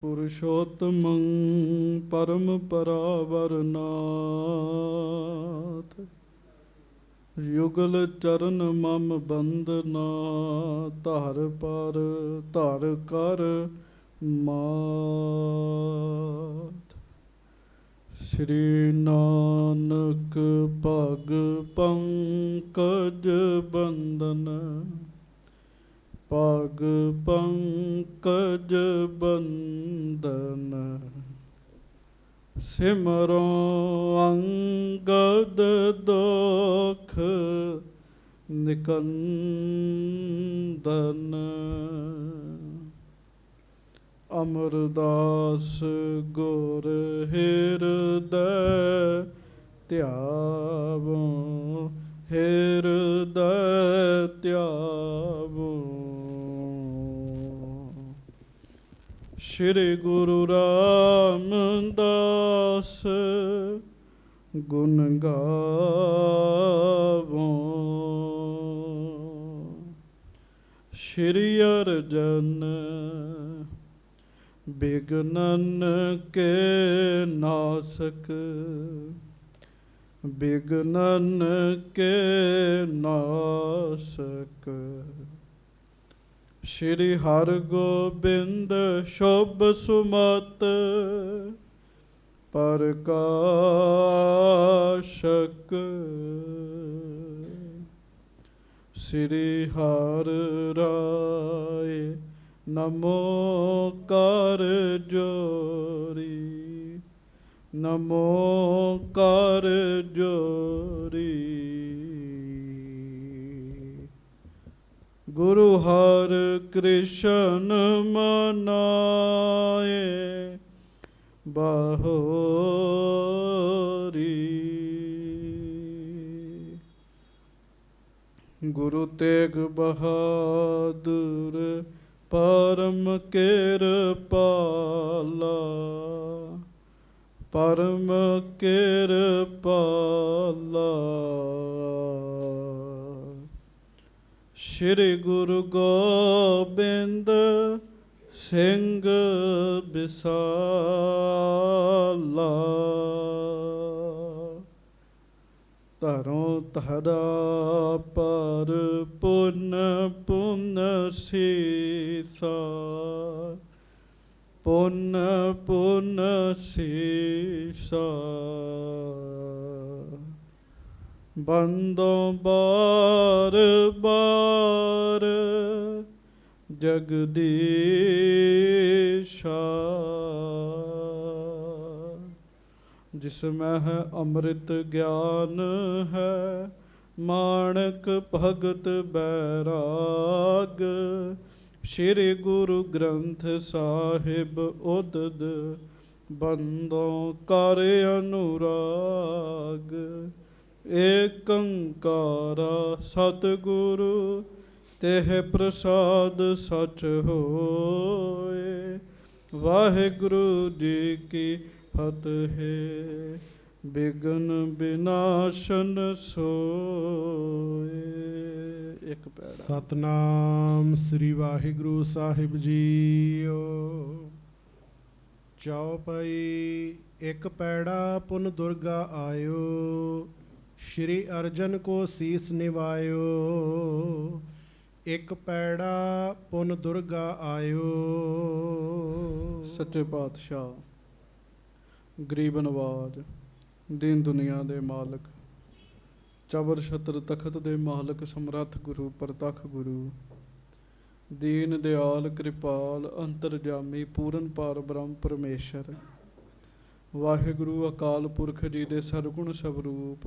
पुरुषोत्तमं परम परावरनाथ युगल चरण मम बंदना धर पर धर कर मात। श्री नानक पग पंकज बंदन पग पंकज बंदन सिमरो अंगद दुख निकंदन। अमरदास गुर हृदय त्यावो हृदय त्यावो। श्री गुरु रामदास गुण गावो। श्री अर्जन बिघ्नन के नासक बिघ्नन के नासक। श्री हर गोबिंद शुभ सुमत प्रकाशक। श्री हर राय नमो कर जोरी नमो कर जोरी। गुरु हर कृष्ण मनाए बाहोरी। गुरु तेग बहादुर परम कृपाला परम कृपाला। श्री गुरु गोबिंद सिंह बिसाला धरों धरा पर पुन पुन सीसा पुन पुन सीसा। बंदों बार बार जगदीशा। जिसमें है अमृत ज्ञान है माणक भगत बैराग। श्री गुरु ग्रंथ साहिब उदद बंदों कर अनुराग। एकंकारा सतगुरु तेह प्रसाद सच होए। वाहिगुरु जी की फतेह बिघ्न विनाशन सोए। एक पैरा सतनाम श्री वाहिगुरु साहिब जीओ। चौपाई एक पैड़ा पुन दुर्गा आयो। श्री अर्जन को शीस निवायो। एक पैड़ा पुन दुर्गा आयो। सच्चे पातशाह गरीब नवाज दीन दुनिया दे मालक चबर छत्र तखत दे मालक समरथ गुरु प्रतख गुरु दीन दयाल कृपाल अंतरजामी पूਰਨ पार ब्रह्म परमेश्वर वाहिगुरु अकाल पुरख जी दे सरगुण स्वरूप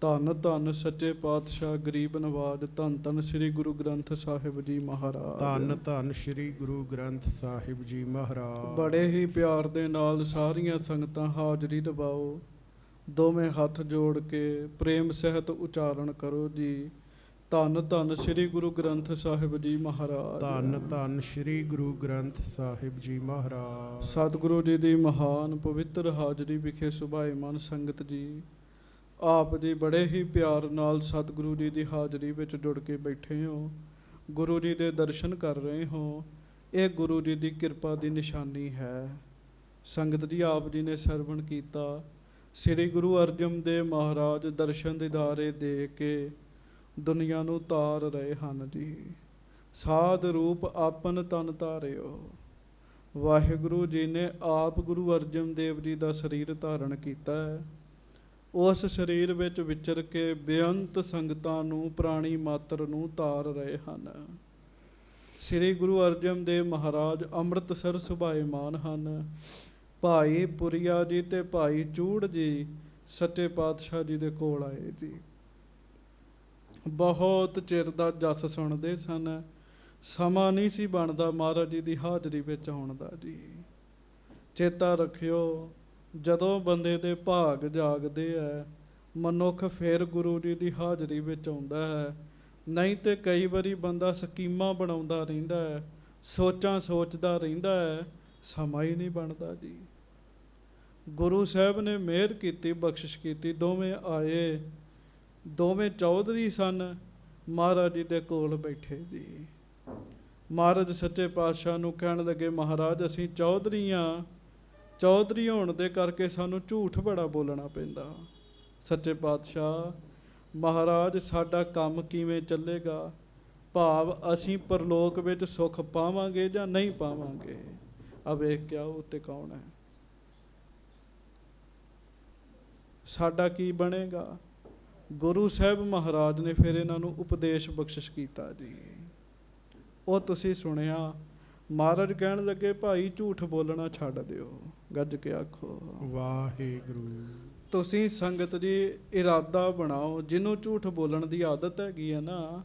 धन धन सच्चे पातशाह गरीब नवाज धन धन श्री गुरु ग्रंथ साहिब जी महाराज। धन धन श्री गुरु ग्रंथ साहिब जी महाराज। बड़े ही प्यार दे नाल सारियां संगतां हाजरी दबाओ। दोवें हथ जोड़ के प्रेम सहित उचारण करो जी। धन धन श्री गुरु ग्रंथ साहिब जी महाराज। धन धन श्री गुरु ग्रंथ साहिब जी महाराज। सतगुरु जी दी महान पवित्र हाजरी विखे सुभाईमान संगत जी आप जी बड़े ही प्यार नाल सतगुरु जी की हाजरी विच जुड़ के बैठे हो। गुरु जी दे दर्शन कर रहे हो। ਇਹ ਗੁਰੂ ਜੀ ਦੀ ਕਿਰਪਾ ਦੀ ਨਿਸ਼ਾਨੀ ਹੈ। ਸੰਗਤ ਜੀ, ਆਪ ਜੀ ਨੇ ਸਰਵਣ ਕੀਤਾ, ਸ੍ਰੀ ਗੁਰੂ ਅਰਜਨ ਦੇਵ ਮਹਾਰਾਜ ਦਰਸ਼ਨ ਦਿਦਾਰੇ ਦੇ ਕੇ ਦੁਨੀਆ ਨੂੰ ਤਾਰ ਰਹੇ ਹਨ ਜੀ। ਸਾਧ ਰੂਪ ਆਪਨ ਤਨ ਧਾਰਿਓ। ਵਾਹਿਗੁਰੂ ਜੀ ਨੇ ਆਪ ਗੁਰੂ ਅਰਜਨ ਦੇਵ ਜੀ ਦਾ ਸਰੀਰ ਧਾਰਨ ਕੀਤਾ ਹੈ। ਉਸ ਸਰੀਰ ਵਿੱਚ ਵਿਚਰ ਕੇ ਬੇਅੰਤ ਸੰਗਤਾਂ ਨੂੰ, ਪ੍ਰਾਣੀ ਮਾਤਰ ਨੂੰ ਤਾਰ ਰਹੇ ਹਨ। ਸ੍ਰੀ ਗੁਰੂ ਅਰਜਨ ਦੇਵ ਮਹਾਰਾਜ ਅੰਮ੍ਰਿਤਸਰ ਸੁਭਾਏਮਾਨ ਹਨ। ਭਾਈ ਪੁਰੀਆ ਜੀ ਤੇ ਭਾਈ ਚੂੜ ਜੀ ਸੱਚੇ ਪਾਤਸ਼ਾਹ ਜੀ ਦੇ ਕੋਲ ਆਏ ਜੀ। ਬਹੁਤ ਚਿਰ ਦਾ ਜਸ ਸੁਣਦੇ ਸਨ। ਸਮਾਂ ਨਹੀਂ ਸੀ ਬਣਦਾ ਮਹਾਰਾਜ ਜੀ ਦੀ ਹਾਜ਼ਰੀ ਵਿੱਚ ਆਉਣ ਦਾ ਜੀ। ਚੇਤਾ ਰੱਖਿਓ, ਜਦੋਂ ਬੰਦੇ ਦੇ ਭਾਗ ਜਾਗਦੇ ਹੈ, ਮਨੁੱਖ ਫਿਰ ਗੁਰੂ ਜੀ ਦੀ ਹਾਜ਼ਰੀ ਵਿੱਚ ਆਉਂਦਾ ਹੈ। ਨਹੀਂ ਤੇ ਕਈ ਵਾਰੀ ਬੰਦਾ ਸਕੀਮਾਂ ਬਣਾਉਂਦਾ ਰਹਿੰਦਾ ਹੈ, ਸੋਚਾਂ ਸੋਚਦਾ ਰਹਿੰਦਾ ਹੈ, ਸਮਾਂ ਹੀ ਨਹੀਂ ਬਣਦਾ ਜੀ। ਗੁਰੂ ਸਾਹਿਬ ਨੇ ਮਿਹਰ ਕੀਤੀ, ਬਖਸ਼ਿਸ਼ ਕੀਤੀ। ਦੋਵੇਂ ਆਏ, ਦੋਵੇਂ ਚੌਧਰੀ ਸਨ, ਮਹਾਰਾਜ ਜੀ ਦੇ ਕੋਲ ਬੈਠੇ ਜੀ। ਮਹਾਰਾਜ ਸੱਚੇ ਪਾਤਸ਼ਾਹ ਨੂੰ ਕਹਿਣ ਲੱਗੇ, ਮਹਾਰਾਜ ਅਸੀਂ ਚੌਧਰੀ ਹਾਂ, ਚੌਧਰੀ ਹੋਣ ਦੇ ਕਰਕੇ ਸਾਨੂੰ ਝੂਠ ਬੜਾ ਬੋਲਣਾ ਪੈਂਦਾ। ਸੱਚੇ ਪਾਤਸ਼ਾਹ, ਮਹਾਰਾਜ ਸਾਡਾ ਕੰਮ ਕਿਵੇਂ ਚੱਲੇਗਾ? ਭਾਵ ਅਸੀਂ ਪਰਲੋਕ ਵਿੱਚ ਸੁੱਖ ਪਾਵਾਂਗੇ ਜਾਂ ਨਹੀਂ ਪਾਵਾਂਗੇ? ਆ ਵੇਖ ਕੇ ਆਓ ਉੱਤੇ ਕੌਣ ਹੈ, ਸਾਡਾ ਕੀ ਬਣੇਗਾ? ਗੁਰੂ ਸਾਹਿਬ ਮਹਾਰਾਜ ਨੇ ਫਿਰ ਇਹਨਾਂ ਨੂੰ ਉਪਦੇਸ਼ ਬਖਸ਼ਿਸ਼ ਕੀਤਾ ਜੀ। ਉਹ ਤੁਸੀਂ ਸੁਣਿਆ। ਮਹਾਰਾਜ ਕਹਿਣ ਲੱਗੇ, ਭਾਈ ਝੂਠ ਬੋਲਣਾ ਛੱਡ ਦਿਓ। ਗੱਜ ਕੇ ਆਖੋ ਵਾਹਿਗੁਰੂ। ਤੁਸੀਂ ਸੰਗਤ ਜੀ ਇਰਾਦਾ ਬਣਾਓ। ਜਿਹਨੂੰ ਝੂਠ ਬੋਲਣ ਦੀ ਆਦਤ ਹੈਗੀ ਹੈ ਨਾ,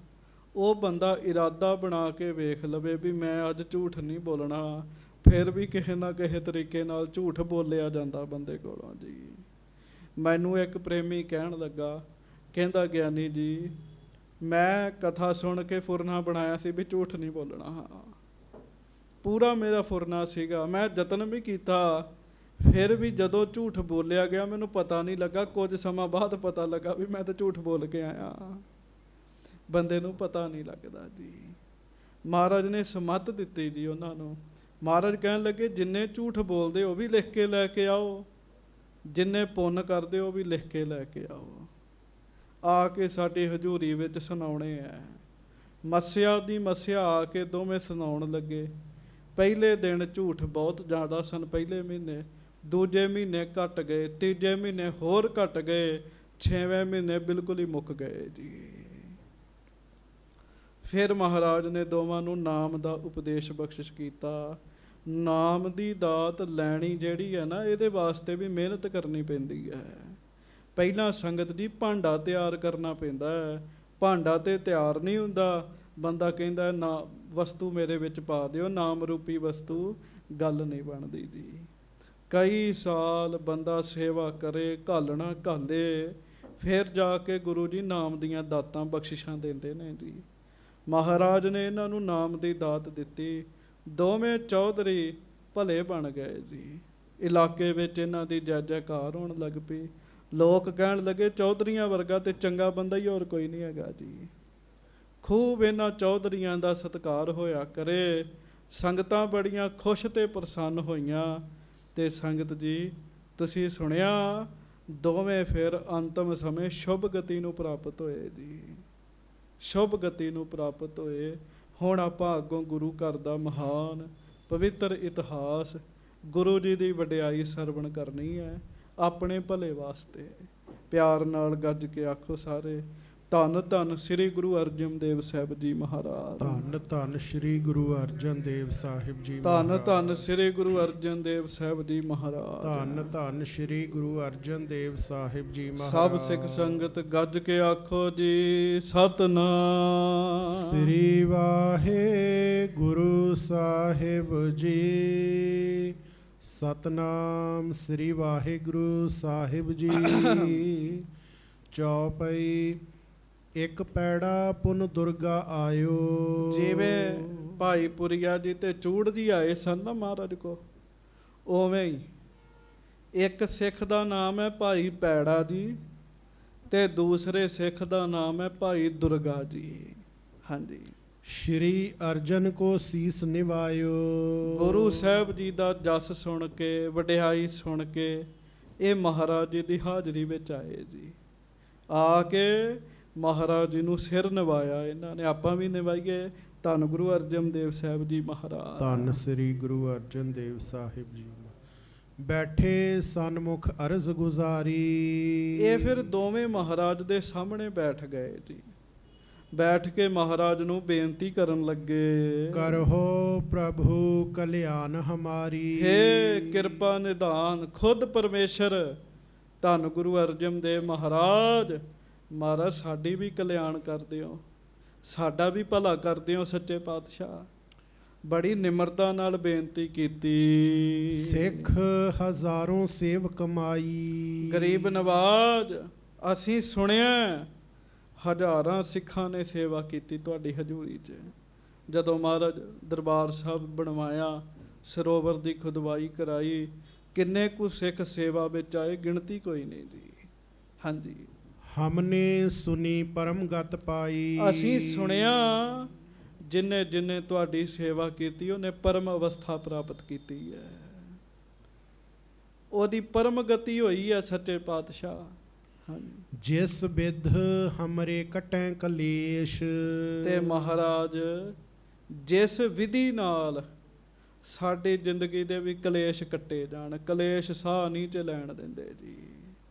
ਉਹ ਬੰਦਾ ਇਰਾਦਾ ਬਣਾ ਕੇ ਵੇਖ ਲਵੇ ਵੀ ਮੈਂ ਅੱਜ ਝੂਠ ਨਹੀਂ ਬੋਲਣਾ। ਫਿਰ ਵੀ ਕਿਸੇ ਨਾ ਕਿਸੇ ਤਰੀਕੇ ਨਾਲ ਝੂਠ ਬੋਲਿਆ ਜਾਂਦਾ ਬੰਦੇ ਕੋਲੋਂ ਜੀ। ਮੈਨੂੰ ਇੱਕ ਪ੍ਰੇਮੀ ਕਹਿਣ ਲੱਗਾ, ਕਹਿੰਦਾ ਗਿਆਨੀ ਜੀ ਮੈਂ ਕਥਾ ਸੁਣ ਕੇ ਫੁਰਨਾ ਬਣਾਇਆ ਸੀ ਵੀ ਝੂਠ ਨਹੀਂ ਬੋਲਣਾ। ਹਾਂ, ਪੂਰਾ ਮੇਰਾ ਫੁਰਨਾ ਸੀਗਾ, ਮੈਂ ਯਤਨ ਵੀ ਕੀਤਾ, ਫਿਰ ਵੀ ਜਦੋਂ ਝੂਠ ਬੋਲਿਆ ਗਿਆ ਮੈਨੂੰ ਪਤਾ ਨਹੀਂ ਲੱਗਾ। ਕੁਝ ਸਮਾਂ ਬਾਅਦ ਪਤਾ ਲੱਗਾ ਵੀ ਮੈਂ ਤਾਂ ਝੂਠ ਬੋਲ ਕੇ ਆਇਆ। ਬੰਦੇ ਨੂੰ ਪਤਾ ਨਹੀਂ ਲੱਗਦਾ ਜੀ। ਮਹਾਰਾਜ ਨੇ ਸਮੱਤ ਦਿੱਤੀ ਜੀ ਉਹਨਾਂ ਨੂੰ। ਮਹਾਰਾਜ ਕਹਿਣ ਲੱਗੇ, ਜਿੰਨੇ ਝੂਠ ਬੋਲਦੇ ਉਹ ਵੀ ਲਿਖ ਕੇ ਲੈ ਕੇ ਆਓ, ਜਿੰਨੇ ਪੁੰਨ ਕਰਦੇ ਉਹ ਵੀ ਲਿਖ ਕੇ ਲੈ ਕੇ ਆਓ। ਆ ਕੇ ਸਾਡੀ ਹਜ਼ੂਰੀ ਵਿੱਚ ਸੁਣਾਉਣੇ ਹੈ। ਮੱਸਿਆ ਦੀ ਮੱਸਿਆ ਆ ਕੇ ਦੋਵੇਂ ਸੁਣਾਉਣ ਲੱਗੇ। ਪਹਿਲੇ ਦਿਨ ਝੂਠ ਬਹੁਤ ਜ਼ਿਆਦਾ ਸਨ, ਪਹਿਲੇ ਮਹੀਨੇ। ਦੂਜੇ ਮਹੀਨੇ ਘਟ ਗਏ, ਤੀਜੇ ਮਹੀਨੇ ਹੋਰ ਘਟ ਗਏ, 6ਵੇਂ ਮਹੀਨੇ ਬਿਲਕੁਲ ਹੀ ਮੁੱਕ ਗਏ ਜੀ। ਫਿਰ ਮਹਾਰਾਜ ਨੇ ਦੋਵਾਂ ਨੂੰ ਨਾਮ ਦਾ ਉਪਦੇਸ਼ ਬਖਸ਼ਿਸ਼ ਕੀਤਾ। ਨਾਮ ਦੀ ਦਾਤ ਲੈਣੀ ਜਿਹੜੀ ਹੈ ਨਾ, ਇਹਦੇ ਵਾਸਤੇ ਵੀ ਮਿਹਨਤ ਕਰਨੀ ਪੈਂਦੀ ਹੈ। ਪਹਿਲਾਂ ਸੰਗਤ ਦੀ ਭਾਂਡਾ ਤਿਆਰ ਕਰਨਾ ਪੈਂਦਾ ਹੈ। ਭਾਂਡਾ ਤੇ ਤਿਆਰ ਨਹੀਂ ਹੁੰਦਾ। ਬੰਦਾ ਕਹਿੰਦਾ ਨਾ ਵਸਤੂ ਮੇਰੇ ਵਿੱਚ ਪਾ ਦਿਓ, ਨਾਮ ਰੂਪੀ ਵਸਤੂ, ਗੱਲ ਨਹੀਂ ਬਣਦੀ ਜੀ। ਕਈ ਸਾਲ ਬੰਦਾ ਸੇਵਾ ਕਰੇ, ਘਾਲਣਾ ਘਾਲੇ, ਫਿਰ ਜਾ ਕੇ ਗੁਰੂ ਜੀ ਨਾਮ ਦੀਆਂ ਦਾਤਾਂ ਬਖਸ਼ਿਸ਼ਾਂ ਦਿੰਦੇ ਨੇ ਜੀ। ਮਹਾਰਾਜ ਨੇ ਇਹਨਾਂ ਨੂੰ ਨਾਮ ਦੀ ਦਾਤ ਦਿੱਤੀ। ਦੋਵੇਂ ਚੌਧਰੀ ਭਲੇ ਬਣ ਗਏ ਜੀ। ਇਲਾਕੇ ਵਿੱਚ ਇਹਨਾਂ ਦੀ ਜੈ ਜੈਕਾਰ ਹੋਣ ਲੱਗ ਪਈ। ਲੋਕ ਕਹਿਣ ਲੱਗੇ, ਚੌਧਰੀਆਂ ਵਰਗਾ ਤੇ ਚੰਗਾ ਬੰਦਾ ਹੀ ਹੋਰ ਕੋਈ ਨਹੀਂ ਹੈਗਾ ਜੀ। ਖੂਬ ਇਹਨਾਂ ਚੌਧਰੀਆਂ ਦਾ ਸਤਿਕਾਰ ਹੋਇਆ ਕਰੇ। ਸੰਗਤਾਂ ਬੜੀਆਂ ਖੁਸ਼ ਤੇ ਪ੍ਰਸੰਨ ਹੋਈਆਂ। ਤੇ ਸੰਗਤ ਜੀ ਤੁਸੀਂ ਸੁਣਿਆ, ਦੋਵੇਂ ਫਿਰ ਅੰਤਮ ਸਮੇਂ ਸ਼ੁਭ ਗਤੀ ਨੂੰ ਪ੍ਰਾਪਤ ਹੋਏ ਜੀ। ਸ਼ੁਭ ਗਤੀ ਨੂੰ ਪ੍ਰਾਪਤ ਹੋਏ। ਹੁਣ ਆਪਾਂ ਅੱਗੋਂ ਗੁਰੂ ਘਰ ਦਾ ਮਹਾਨ ਪਵਿੱਤਰ ਇਤਿਹਾਸ, ਗੁਰੂ ਜੀ ਦੀ ਵਡਿਆਈ ਸਰਵਣ ਕਰਨੀ ਹੈ ਆਪਣੇ ਭਲੇ ਵਾਸਤੇ। ਪਿਆਰ ਨਾਲ ਗੱਜ ਕੇ ਆਖੋ ਸਾਰੇ, ਧੰਨ ਧੰਨ ਸ੍ਰੀ ਗੁਰੂ ਅਰਜਨ ਦੇਵ ਸਾਹਿਬ ਜੀ ਮਹਾਰਾਜ। ਧੰਨ ਧੰਨ ਸ੍ਰੀ ਗੁਰੂ ਅਰਜਨ ਦੇਵ ਸਾਹਿਬ ਜੀ ਧੰਨ ਧੰਨ ਸ੍ਰੀ ਗੁਰੂ ਅਰਜਨ ਦੇਵ ਸਾਹਿਬ ਜੀ ਮਹਾਰਾਜ। ਧੰਨ ਧੰਨ ਸ੍ਰੀ ਗੁਰੂ ਅਰਜਨ ਦੇਵ ਸਾਹਿਬ ਜੀ ਮਹਾਰਾਜ। ਸਭ ਸਿੱਖ ਸੰਗਤ ਗੱਜ ਕੇ ਆਖੋ ਜੀ, ਸਤਨਾਮ ਸ੍ਰੀ ਵਾਹਿਗੁਰੂ ਸਾਹਿਬ ਜੀ। ਸਤਨਾਮ ਸ੍ਰੀ ਵਾਹਿਗੁਰੂ ਸਾਹਿਬ ਜੀ। ਚੌਪਈ। ਇੱਕ ਪੈੜਾ ਪੁਨ ਦੁਰਗਾ ਆਇਓ। ਜਿਵੇਂ ਭਾਈ ਪੁਰੀਆ ਜੀ ਤੇ ਚੂੜ ਜੀ ਆਏ ਸਨ ਨਾ ਮਹਾਰਾਜ ਕੋ, ਉਵੇਂ ਹੀ ਇੱਕ ਸਿੱਖ ਦਾ ਨਾਮ ਹੈ ਭਾਈ ਪੈੜਾ ਜੀ ਤੇ ਦੂਸਰੇ ਸਿੱਖ ਦਾ ਨਾਮ ਹੈ ਭਾਈ ਦੁਰਗਾ ਜੀ। ਹਾਂਜੀ। श्री अर्जन को सीस निवायो। ਗੁਰੂ ਸਾਹਿਬ ਜੀ ਦਾ ਜਸ ਸੁਣ ਕੇ, ਵਡਿਆਈ ਸੁਣ ਕੇ ਇਹ ਮਹਾਰਾਜ ਜੀ ਦੀ ਹਾਜ਼ਰੀ ਵਿੱਚ ਆਏ ਜੀ। ਆ ਕੇ ਮਹਾਰਾਜ ਜੀ ਨੂੰ ਸਿਰ ਨਿਵਾਇਆ ਇਹਨਾਂ ਨੇ। ਆਪਾਂ ਵੀ ਨਿਵਾਈਏ। ਧੰਨ ਗੁਰੂ ਅਰਜਨ ਦੇਵ ਸਾਹਿਬ ਜੀ ਮਹਾਰਾਜ। ਧੰਨ ਸ੍ਰੀ ਗੁਰੂ ਅਰਜਨ ਦੇਵ ਸਾਹਿਬ ਜੀ। ਬੈਠੇ ਸਨਮੁਖ ਅਰਜ਼ ਗੁਜ਼ਾਰੀ। ਇਹ ਫਿਰ ਦੋਵੇਂ ਮਹਾਰਾਜ ਦੇ ਸਾਹਮਣੇ ਬੈਠ ਗਏ ਜੀ। ਬੈਠ ਕੇ ਮਹਾਰਾਜ ਨੂੰ ਬੇਨਤੀ ਕਰਨ ਲੱਗੇ, ਕਰਹੁ ਪ੍ਰਭੂ ਕਲਿਆਣ ਹਮਾਰੀ। ਹੇ ਕਿਰਪਾ ਨਿਧਾਨ ਖੁਦ ਪਰਮੇਸ਼ਰ ਧੰਨ ਗੁਰੂ ਅਰਜਨ ਦੇਵ ਮਹਾਰਾਜ, ਮਹਾਰਾਜ ਸਾਡੀ ਵੀ ਕਲਿਆਣ ਕਰ ਦਿਓ, ਸਾਡਾ ਵੀ ਭਲਾ ਕਰ ਦਿਓ ਸੱਚੇ ਪਾਤਸ਼ਾਹ। ਬੜੀ ਨਿਮਰਤਾ ਨਾਲ ਬੇਨਤੀ ਕੀਤੀ। ਸਿੱਖ ਹਜ਼ਾਰੋਂ ਸੇਵ ਕਮਾਈ। ਗਰੀਬ ਨਵਾਜ, ਅਸੀਂ ਸੁਣਿਆ ਹਜ਼ਾਰਾਂ ਸਿੱਖਾਂ ਨੇ ਸੇਵਾ ਕੀਤੀ ਤੁਹਾਡੀ ਹਜ਼ੂਰੀ 'ਚ। ਜਦੋਂ ਮਹਾਰਾਜ ਦਰਬਾਰ ਸਾਹਿਬ ਬਣਵਾਇਆ, ਸਰੋਵਰ ਦੀ ਖੁਦਵਾਈ ਕਰਾਈ, ਕਿੰਨੇ ਕੁ ਸਿੱਖ ਸੇਵਾ ਵਿੱਚ ਆਏ, ਗਿਣਤੀ ਕੋਈ ਨਹੀਂ ਜੀ। ਹਾਂਜੀ, ਹਮਨੇ ਸੁਨੀ ਪਰਮ ਗਤ ਪਾਈ। ਅਸੀਂ ਸੁਣਿਆ ਜਿਨੇ ਜਿਨੇ ਤੁਹਾਡੀ ਸੇਵਾ ਕੀਤੀ ਉਹਨੇ ਪਰਮ ਅਵਸਥਾ ਪ੍ਰਾਪਤ ਕੀਤੀ ਹੈ, ਉਹਦੀ ਪਰਮ ਗਤੀ ਹੋਈ ਹੈ ਸੱਚੇ ਪਾਤਸ਼ਾਹ। ਹਾਂਜੀ, ਜਿਸ ਵਿਧ ਹਮਰੇ ਕਟੈ ਕਲੇਸ਼। ਤੇ ਮਹਾਰਾਜ ਜਿਸ ਵਿਧੀ ਨਾਲ ਸਾਡੀ ਜ਼ਿੰਦਗੀ ਦੇ ਵੀ ਕਲੇਸ਼ ਕੱਟੇ ਜਾਣ, ਕਲੇਸ਼ ਸਾਹ ਨਹੀਂ ਚ ਲੈਣ ਦਿੰਦੇ ਜੀ।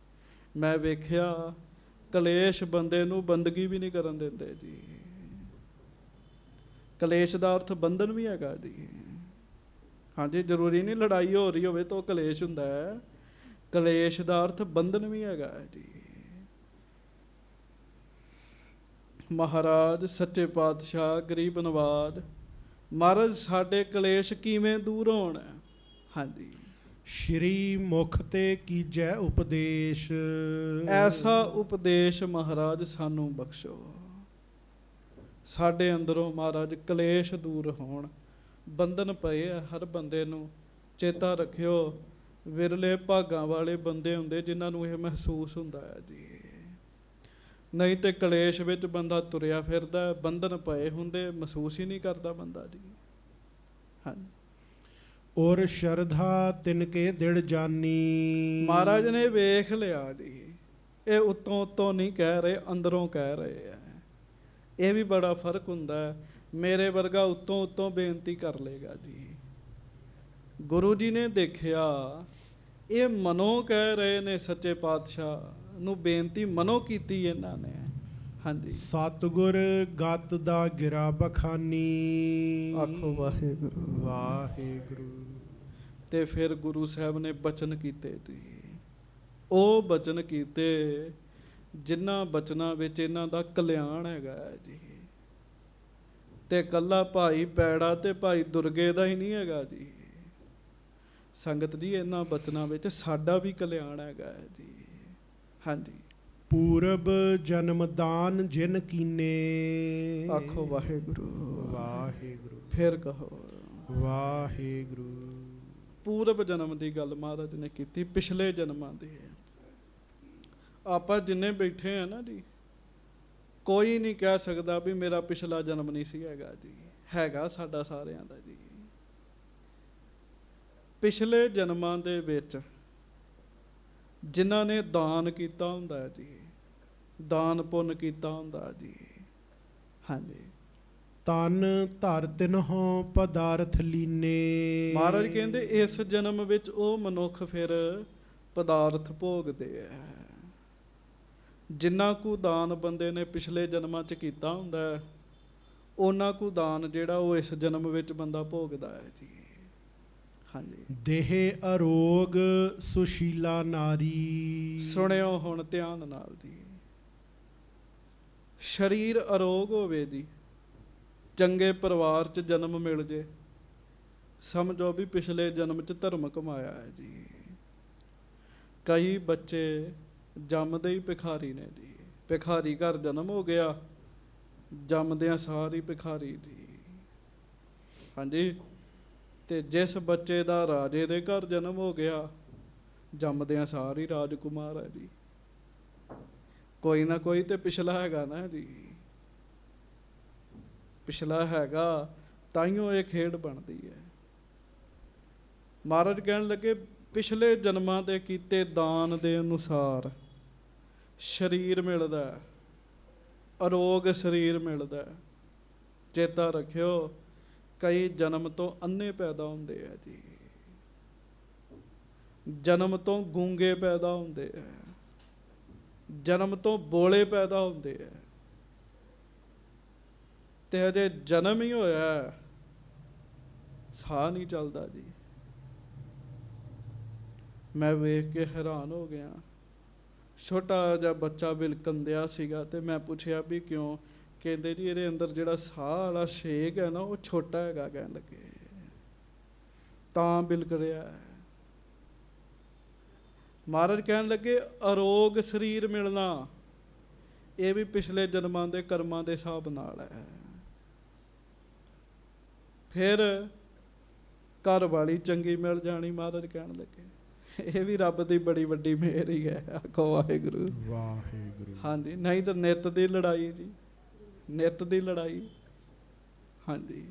ਮੈਂ ਵੇਖਿਆ ਕਲੇਸ਼ ਬੰਦੇ ਨੂੰ ਬੰਦਗੀ ਵੀ ਨਹੀਂ ਕਰਨ ਦਿੰਦੇ ਜੀ। ਕਲੇਸ਼ ਦਾ ਅਰਥ ਬੰਧਨ ਵੀ ਹੈਗਾ ਜੀ। ਹਾਂਜੀ, ਜ਼ਰੂਰੀ ਨਹੀਂ ਲੜਾਈ ਹੋ ਰਹੀ ਹੋਵੇ ਤਾਂ ਕਲੇਸ਼ ਹੁੰਦਾ ਹੈ। ਕਲੇਸ਼ ਦਾ ਅਰਥ ਬੰਧਨ ਵੀ ਹੈਗਾ ਜੀ। ਮਹਾਰਾਜ ਸੱਚੇ ਪਾਤਸ਼ਾਹ ਗਰੀਬ ਨਵਾਜ ਮਹਾਰਾਜ ਸਾਡੇ ਕਲੇਸ਼ ਕਿਵੇਂ ਦੂਰ ਹੋਣ। ਹਾਂਜੀ, ਸ਼੍ਰੀ ਮੁਖ ਤੇ ਕੀਜੈ ਉਪਦੇਸ਼। ਐਸਾ ਉਪਦੇਸ਼ ਮਹਾਰਾਜ ਸਾਨੂੰ ਬਖਸ਼ੋ, ਸਾਡੇ ਅੰਦਰੋਂ ਮਹਾਰਾਜ ਕਲੇਸ਼ ਦੂਰ ਹੋਣ। ਬੰਧਨ ਪਏ ਆ ਹਰ ਬੰਦੇ ਨੂੰ, ਚੇਤਾ ਰੱਖਿਓ। ਵਿਰਲੇ ਭਾਗਾਂ ਵਾਲੇ ਬੰਦੇ ਹੁੰਦੇ ਜਿਨ੍ਹਾਂ ਨੂੰ ਇਹ ਮਹਿਸੂਸ ਹੁੰਦਾ ਹੈ ਜੀ। ਨਹੀਂ ਤੇ ਕਲੇਸ਼ ਵਿੱਚ ਬੰਦਾ ਤੁਰਿਆ ਫਿਰਦਾ, ਬੰਧਨ ਪਏ ਹੁੰਦੇ, ਮਹਿਸੂਸ ਹੀ ਨਹੀਂ ਕਰਦਾ ਬੰਦਾ ਜੀ। ਹਾਂਜੀ, ਔਰ ਸ਼ਰਧਾ ਤਿਨਕੇ ਦਿੜ ਜਾਨੀ। ਮਹਾਰਾਜ ਨੇ ਵੇਖ ਲਿਆ ਜੀ, ਇਹ ਉੱਤੋਂ ਉੱਤੋਂ ਨਹੀਂ ਕਹਿ ਰਹੇ, ਅੰਦਰੋਂ ਕਹਿ ਰਹੇ ਆ। ਇਹ ਵੀ ਬੜਾ ਫਰਕ ਹੁੰਦਾ ਹੈ। ਮੇਰੇ ਵਰਗਾ ਉੱਤੋਂ ਉੱਤੋਂ ਬੇਨਤੀ ਕਰ ਲੇਗਾ ਜੀ। ਗੁਰੂ ਜੀ ਨੇ ਦੇਖਿਆ ਇਹ ਮਨੋਂ ਕਹਿ ਰਹੇ ਨੇ, ਸੱਚੇ ਪਾਤਸ਼ਾਹ ਨੂੰ ਬੇਨਤੀ ਮਨੋਂ ਕੀਤੀ ਇਹਨਾਂ ਨੇ। ਹਾਂਜੀ, ਸਤਿਗੁਰ ਗਤ ਦਾ ਗਿਰਾ ਬਖਾਨੀ। ਆਖੋ ਵਾਹਿਗੁਰੂ ਵਾਹਿਗੁਰੂ। ਤੇ ਫਿਰ ਗੁਰੂ ਸਾਹਿਬ ਨੇ ਬਚਨ ਕੀਤੇ ਜੀ। ਉਹ ਬਚਨ ਕੀਤੇ ਜਿਨ੍ਹਾਂ ਬਚਨਾਂ ਵਿੱਚ ਇਹਨਾਂ ਦਾ ਕਲਿਆਣ ਹੈਗਾ ਜੀ। ਤੇ ਕੱਲਾ ਭਾਈ ਪੈੜਾ ਤੇ ਭਾਈ ਦੁਰਗੇ ਦਾ ਹੀ ਨਹੀਂ ਹੈਗਾ ਜੀ। ਸੰਗਤ ਜੀ, ਇਹਨਾਂ ਬਚਨਾਂ ਵਿੱਚ ਸਾਡਾ ਵੀ ਕਲਿਆਣ ਹੈਗਾ ਜੀ। ਹਾਂਜੀ, ਪੂਰਬ ਜਨਮ ਦਾਨ ਜਿਨ ਕੀਨੇ। ਆਖੋ ਵਾਹਿਗੁਰੂ ਵਾਹਿਗੁਰੂ। ਫਿਰ ਕਹੋ ਵਾਹਿਗੁਰੂ। ਪੂਰਬ ਜਨਮ ਦੀ ਗੱਲ ਮਹਾਰਾਜ ਨੇ ਕੀਤੀ, ਪਿਛਲੇ ਜਨਮਾਂ ਦੀ। ਆਪਾਂ ਜਿੰਨੇ ਬੈਠੇ ਆ ਨਾ ਜੀ, ਕੋਈ ਨਹੀਂ ਕਹਿ ਸਕਦਾ ਵੀ ਮੇਰਾ ਪਿਛਲਾ ਜਨਮ ਨਹੀਂ ਸੀ ਹੈਗਾ ਜੀ। ਹੈਗਾ ਸਾਡਾ ਸਾਰਿਆਂ ਦਾ ਜੀ। ਪਿਛਲੇ ਜਨਮਾਂ ਦੇ ਵਿੱਚ ਜਿਨ੍ਹਾਂ ਨੇ ਦਾਨ ਕੀਤਾ ਹੁੰਦਾ ਜੀ, ਦਾਨ ਪੁੰਨ ਕੀਤਾ ਹੁੰਦਾ ਜੀ। ਹਾਂਜੀ, ਤਨ ਧਰ ਤਿਨਹੁ ਪਦਾਰਥ ਲੀਨੇ। ਮਹਾਰਾਜ ਕਹਿੰਦੇ ਇਸ ਜਨਮ ਵਿੱਚ ਉਹ ਮਨੁੱਖ ਫਿਰ ਪਦਾਰਥ ਭੋਗਦੇ ਆ। ਜਿੰਨਾ ਕੁ ਦਾਨ ਬੰਦੇ ਨੇ ਪਿਛਲੇ ਜਨਮਾਂ 'ਚ ਕੀਤਾ ਹੁੰਦਾ, ਉਹਨਾਂ ਕੁ ਦਾਨ ਜਿਹੜਾ ਉਹ ਇਸ ਜਨਮ ਵਿੱਚ ਬੰਦਾ ਭੋਗਦਾ ਹੈ ਜੀ। ਹਾਂਜੀ, ਦੇਹ ਅਰੋਗ ਸੁਸ਼ੀਲਾ ਨਾਰੀ। ਸੁਣਿਓ ਹੁਣ ਧਿਆਨ ਨਾਲ ਜੀ। ਸਰੀਰ ਅਰੋਗ ਹੋਵੇ ਜੀ, ਚੰਗੇ ਪਰਿਵਾਰ 'ਚ ਜਨਮ ਮਿਲ ਜੇ, ਸਮਝੋ ਵੀ ਪਿਛਲੇ ਜਨਮ 'ਚ ਧਰਮ ਕਮਾਇਆ ਹੈ ਜੀ। ਕਈ ਬੱਚੇ ਜੰਮਦੇ ਹੀ ਭਿਖਾਰੀ ਨੇ ਜੀ। ਭਿਖਾਰੀ ਘਰ ਜਨਮ ਹੋ ਗਿਆ, ਜੰਮਦਿਆਂ ਸਾਰੀ ਭਿਖਾਰੀ ਜੀ। ਹਾਂਜੀ, ਤੇ ਜਿਸ ਬੱਚੇ ਦਾ ਰਾਜੇ ਦੇ ਘਰ ਜਨਮ ਹੋ ਗਿਆ, ਜੰਮਦਿਆਂ ਸਾਰੀ ਰਾਜਕੁਮਾਰ ਹੈ ਜੀ। ਕੋਈ ਨਾ ਕੋਈ ਤੇ ਪਿਛਲਾ ਹੈਗਾ ਨਾ ਜੀ। ਪਿਛਲਾ ਹੈਗਾ ਤਾਈਓ ਇਹ ਖੇਡ ਬਣਦੀ ਹੈ। ਮਹਾਰਾਜ ਕਹਿਣ ਲੱਗੇ ਪਿਛਲੇ ਜਨਮਾਂ ਦੇ ਕੀਤੇ ਦਾਨ ਦੇ ਅਨੁਸਾਰ ਸਰੀਰ ਮਿਲਦਾ, ਅਰੋਗ ਸਰੀਰ ਮਿਲਦਾ। ਚੇਤਾ ਰੱਖਿਓ, ਕਈ ਜਨਮ ਤੋਂ ਅੰਨੇ ਪੈਦਾ ਹੁੰਦੇ ਆ ਜੀ, ਜਨਮ ਤੋਂ ਗੂੰਗੇ ਪੈਦਾ ਹੁੰਦੇ ਆ, ਜਨਮ ਤੋਂ ਬੋਲੇ ਪੈਦਾ ਹੁੰਦੇ ਆ, ਤੇ ਅਜੇ ਜਨਮ ਹੀ ਹੋਇਆ, ਸਾਹ ਨਹੀਂ ਚੱਲਦਾ ਜੀ। ਮੈਂ ਵੇਖ ਕੇ ਹੈਰਾਨ ਹੋ ਗਿਆ, ਛੋਟਾ ਜਿਹਾ ਬੱਚਾ ਬਿਲਕੰਦਿਆ ਸੀਗਾ ਤੇ ਮੈਂ ਪੁੱਛਿਆ ਵੀ ਕਿਉਂ? ਕਹਿੰਦੇ ਜੀ ਇਹਦੇ ਅੰਦਰ ਜਿਹੜਾ ਸਾਹ ਵਾਲਾ ਛੇਕ ਹੈ ਨਾ ਉਹ ਛੋਟਾ ਹੈਗਾ, ਕਹਿਣ ਲੱਗੇ ਤਾਂ ਬਿਲਕ ਰਿਹਾ ਹੈ। ਮਹਾਰਾਜ ਕਹਿਣ ਲੱਗੇ ਅਰੋਗ ਸਰੀਰ ਮਿਲਣਾ ਇਹ ਵੀ ਪਿਛਲੇ ਜਨਮਾਂ ਦੇ ਕਰਮਾਂ ਦੇ ਹਿਸਾਬ ਨਾਲ ਹੈ। ਫਿਰ ਘਰ ਵਾਲੀ ਚੰਗੀ ਮਿਲ ਜਾਣੀ, ਮਹਾਰਾਜ ਕਹਿਣ ਲੱਗੇ ਇਹ ਵੀ ਰੱਬ ਦੀ ਬੜੀ ਵੱਡੀ ਮਿਹਰ ਹੀ ਹੈ। ਆਖੋ ਵਾਹਿਗੁਰੂ ਵਾਹਿਗੁਰੂ। ਹਾਂਜੀ, ਨਹੀਂ ਤਾਂ ਨਿੱਤ ਦੀ ਲੜਾਈ ਜੀ, ਨਿੱਤ ਦੀ ਲੜਾਈ। ਹਾਂਜੀ,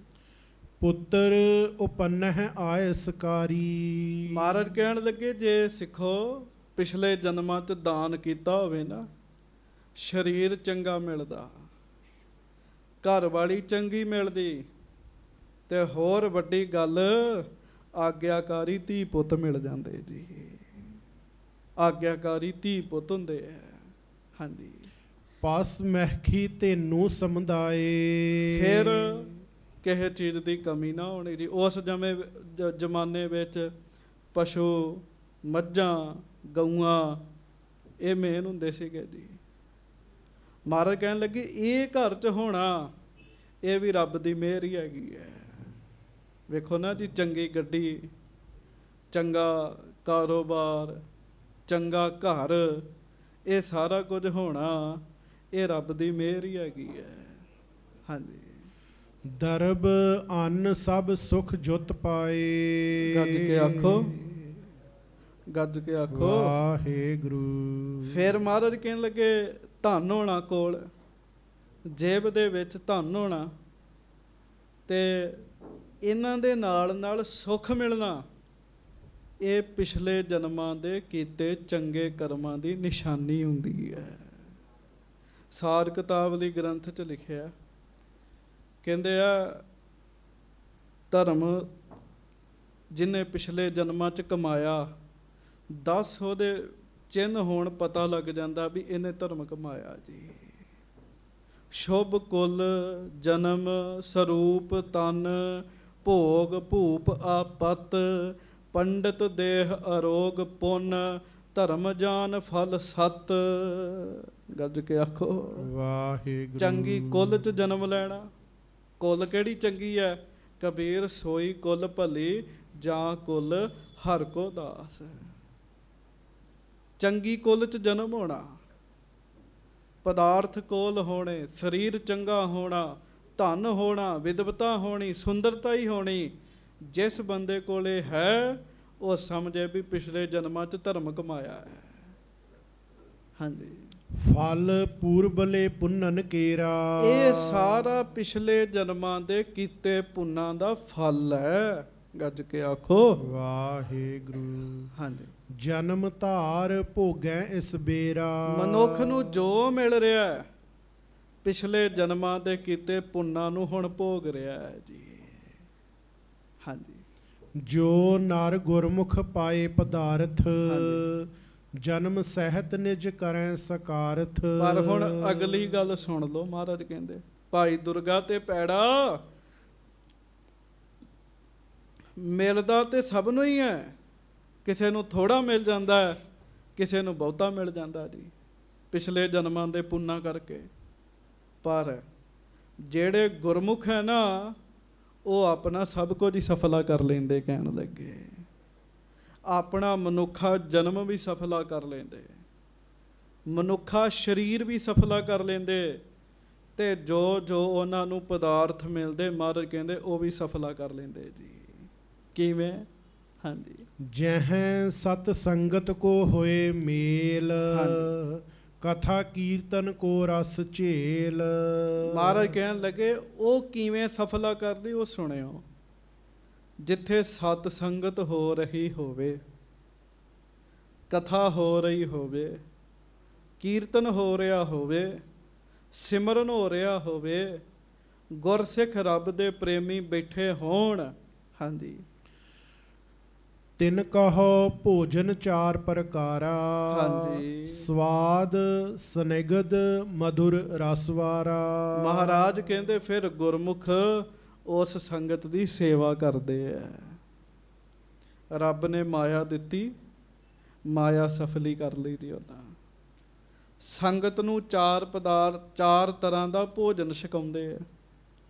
ਪੁੱਤਰ ਉਪੰਨਹ ਆਇਸਕਾਰੀ। ਮਹਾਰਾਜ ਕਹਿਣ ਲੱਗੇ ਜੇ ਸਿੱਖੋ ਪਿਛਲੇ ਜਨਮਾਂ 'ਚ ਦਾਨ ਕੀਤਾ ਹੋਵੇ ਨਾ, ਸਰੀਰ ਚੰਗਾ ਮਿਲਦਾ, ਘਰ ਵਾਲੀ ਚੰਗੀ ਮਿਲਦੀ, ਤੇ ਹੋਰ ਵੱਡੀ ਗੱਲ ਆਗਿਆਕਾਰੀ ਧੀ ਪੁੱਤ ਮਿਲ ਜਾਂਦੇ ਜੀ। ਆਗਿਆਕਾਰੀ ਧੀ ਪੁੱਤ ਹੁੰਦੇ ਆ। ਹਾਂਜੀ, ਪਸ ਮਹਿਖੀ ਤੈਨੂੰ ਸਮਝਾਏ। ਫਿਰ ਕਿਸੇ ਚੀਜ਼ ਦੀ ਕਮੀ ਨਾ ਹੋਣੀ ਜੀ। ਉਸ ਜ਼ਮਾਨੇ ਵਿੱਚ ਪਸ਼ੂ, ਮੱਝਾਂ, ਗਊਆਂ ਇਹ ਮੇਨ ਹੁੰਦੇ ਸੀਗੇ ਜੀ। ਮਹਾਰਾਜ ਕਹਿਣ ਲੱਗੇ ਇਹ ਘਰ 'ਚ ਹੋਣਾ ਇਹ ਵੀ ਰੱਬ ਦੀ ਮਿਹਰ ਹੀ ਹੈਗੀ ਹੈ। ਵੇਖੋ ਨਾ ਜੀ, ਚੰਗੀ ਗੱਡੀ, ਚੰਗਾ ਕਾਰੋਬਾਰ, ਚੰਗਾ ਘਰ, ਇਹ ਸਾਰਾ ਕੁਝ ਹੋਣਾ ਇਹ ਰੱਬ ਦੀ ਮਿਹਰ ਹੀ ਹੈਗੀ ਹੈ। ਹਾਂਜੀ, ਦਰਬ ਅੰਨ ਸਭ ਸੁਖ ਜੁਤ ਪਾਏ। ਗੱਜ ਕੇ ਆਖੋ, ਗੱਜ ਕੇ ਆਖੋ ਵਾਹਿਗੁਰੂ। ਫਿਰ ਮਹਾਰਾਜ ਕਹਿਣ ਲੱਗੇ ਧਨ ਹੋਣਾ ਕੋਲ, ਜੇਬ ਦੇ ਵਿੱਚ ਧਨ ਹੋਣਾ, ਤੇ ਇਹਨਾਂ ਦੇ ਨਾਲ ਨਾਲ ਸੁੱਖ ਮਿਲਣਾ, ਇਹ ਪਿਛਲੇ ਜਨਮਾਂ ਦੇ ਕੀਤੇ ਚੰਗੇ ਕਰਮਾਂ ਦੀ ਨਿਸ਼ਾਨੀ ਹੁੰਦੀ ਹੈ। ਸਾਰ ਕਿਤਾਬ ਦੀ ਗ੍ਰੰਥ 'ਚ ਲਿਖਿਆ, ਕਹਿੰਦੇ ਆ ਧਰਮ ਜਿਹਨੇ ਪਿਛਲੇ ਜਨਮਾਂ 'ਚ ਕਮਾਇਆ, 10 ਉਹਦੇ ਚਿੰਨ੍ਹ ਹੋਣ ਪਤਾ ਲੱਗ ਜਾਂਦਾ ਵੀ ਇਹਨੇ ਧਰਮ ਕਮਾਇਆ ਜੀ। ਸ਼ੁਭ ਕੁਲ, ਜਨਮ, ਸਰੂਪ, ਤਨ, ਭੋਗ, ਭੂਪ, ਆਪਤ, ਪੰਡਤ, ਦੇਹ, ਅਰੋਗ, ਪੁੰਨ, ਧਰਮ, ਜਾਨ, ਫਲ, ਸਤ। ਗੱਜ ਕੇ ਆਖੋ ਵਾਹਿਗੁਰੂ। ਚੰਗੀ ਕੁਲ 'ਚ ਜਨਮ ਲੈਣਾ। ਕੁਲ ਕਿਹੜੀ ਚੰਗੀ ਹੈ? ਕਬੀਰ ਸੋਈ ਕੁਲ ਭਲੀ, ਜਾਂ ਕੁਲ ਹਰ ਕੋ ਦਾਸ। ਚੰਗੀ ਕੁਲ 'ਚ ਜਨਮ ਹੋਣਾ, ਪਦਾਰਥ ਕੋਲ ਹੋਣੇ, ਸਰੀਰ ਚੰਗਾ ਹੋਣਾ, ਧਨ ਹੋਣਾ, ਵਿਦਵਤਾ ਹੋਣੀ, ਸੁੰਦਰਤਾ ਹੀ ਹੋਣੀ। ਜਿਸ ਬੰਦੇ ਕੋਲੇ ਹੈ ਉਹ ਸਮਝੇ ਵੀ ਪਿਛਲੇ ਜਨਮਾਂ 'ਚ ਧਰਮ ਕਮਾਇਆ ਹੈ। ਹਾਂਜੀ, ਫਲ ਪੂਰਬਲੇ ਪੁੰਨਨ ਕੇਰਾ। ਇਹ ਸਾਰਾ ਪਿਛਲੇ ਜਨਮਾਂ ਦੇ ਕੀਤੇ ਪੁੰਨਾਂ ਦਾ ਫਲ ਹੈ। ਗੱਜ ਕੇ ਆਖੋ ਵਾਹਿਗੁਰੂ। ਹਾਂਜੀ, ਜਨਮ ਧਾਰ ਭੋਗੈ ਇਸ ਬੇਰਾ। ਮਨੁੱਖ ਨੂੰ ਜੋ ਮਿਲ ਰਿਹਾ ਹੈ ਪਿਛਲੇ ਜਨਮਾਂ ਦੇ ਕੀਤੇ ਪੁੰਨਾਂ ਨੂੰ ਹੁਣ ਭੋਗ ਰਿਹਾ ਹੈ ਜੀ। ਹਾਂਜੀ, ਜੋ ਨਰ ਗੁਰਮੁਖ ਪਾਏ ਪਦਾਰਥ, ਜਨਮ ਸਹਿਤ ਨਿਜ ਕਰੈ ਸਕਾਰਥ। ਪਰ ਹੁਣ ਅਗਲੀ ਗੱਲ ਸੁਣ ਲਓ। ਮਹਾਰਾਜ ਕਹਿੰਦੇ ਭਾਈ ਦੁਰਗਾ ਤੇ ਪੈੜਾ ਮਿਲਦਾ ਤੇ ਸਭ ਨੂੰ ਹੀ ਹੈ। ਕਿਸੇ ਨੂੰ ਥੋੜਾ ਮਿਲ ਜਾਂਦਾ ਹੈ, ਕਿਸੇ ਨੂੰ ਬਹੁਤਾ ਮਿਲ ਜਾਂਦਾ ਜੀ ਪਿਛਲੇ ਜਨਮਾਂ ਦੇ ਪੁੰਨਾਂ ਕਰਕੇ। ਪਰ ਜਿਹੜੇ ਗੁਰਮੁਖ ਹੈ ਨਾ ਉਹ ਆਪਣਾ ਸਭ ਕੁਝ ਹੀ ਸਫਲਾ ਕਰ ਲੈਂਦੇ। ਕਹਿਣ ਲੱਗੇ ਆਪਣਾ ਮਨੁੱਖਾ ਜਨਮ ਵੀ ਸਫਲਾ ਕਰ ਲੈਂਦੇ, ਮਨੁੱਖਾ ਸਰੀਰ ਵੀ ਸਫਲਾ ਕਰ ਲੈਂਦੇ, ਤੇ ਜੋ ਜੋ ਉਹਨਾਂ ਨੂੰ ਪਦਾਰਥ ਮਿਲਦੇ ਮਹਾਰਾਜ ਕਹਿੰਦੇ ਉਹ ਵੀ ਸਫਲਾ ਕਰ ਲੈਂਦੇ ਜੀ। ਕਿਵੇਂ? ਹਾਂਜੀ, ਜਹ ਸਤ ਸੰਗਤ ਕੋ ਹੋਏ ਮੇਲ, ਕਥਾ ਕੀਰਤਨ ਕੋ ਰਸ ਝੇਲ। ਮਹਾਰਾਜ ਕਹਿਣ ਲੱਗੇ ਉਹ ਕਿਵੇਂ ਸਫਲਾ ਕਰਦੀ ਉਹ ਸੁਣਿਓ। ਜਿੱਥੇ ਸਤ ਸੰਗਤ ਹੋ ਰਹੀ ਹੋਵੇ, ਕਥਾ ਹੋ ਰਹੀ ਹੋਵੇ, ਕੀਰਤਨ ਹੋ ਰਿਹਾ ਹੋਵੇ, ਸਿਮਰਨ ਹੋ ਰਿਹਾ ਹੋਵੇ, ਗੁਰਸਿੱਖ ਰੱਬ ਦੇ ਪ੍ਰੇਮੀ ਬੈਠੇ ਹੋਣ। ਹਾਂਜੀ। ਤਿਨ ਕਹੋ ਭੋਜਨ ਚਾਰ ਪ੍ਰਕਾਰਾ। ਹਾਂਜੀ। ਸਵਾਦ ਸਨਿਗਧ ਮధుਰ ਰਸਵਾਰਾ। ਮਹਾਰਾਜ ਕਹਿੰਦੇ ਫਿਰ ਗੁਰਮੁਖ ਉਸ ਸੰਗਤ ਦੀ ਸੇਵਾ ਕਰਦੇ ਆ। ਰੱਬ ਨੇ ਮਾਇਆ ਦਿੱਤੀ, ਮਾਇਆ ਸਫਲੀ ਕਰ ਲਈ ਦੀ ਉਹਨਾਂ। ਸੰਗਤ ਨੂੰ ਚਾਰ ਤਰ੍ਹਾਂ ਦਾ ਭੋਜਨ ਛਕਾਉਂਦੇ ਆ।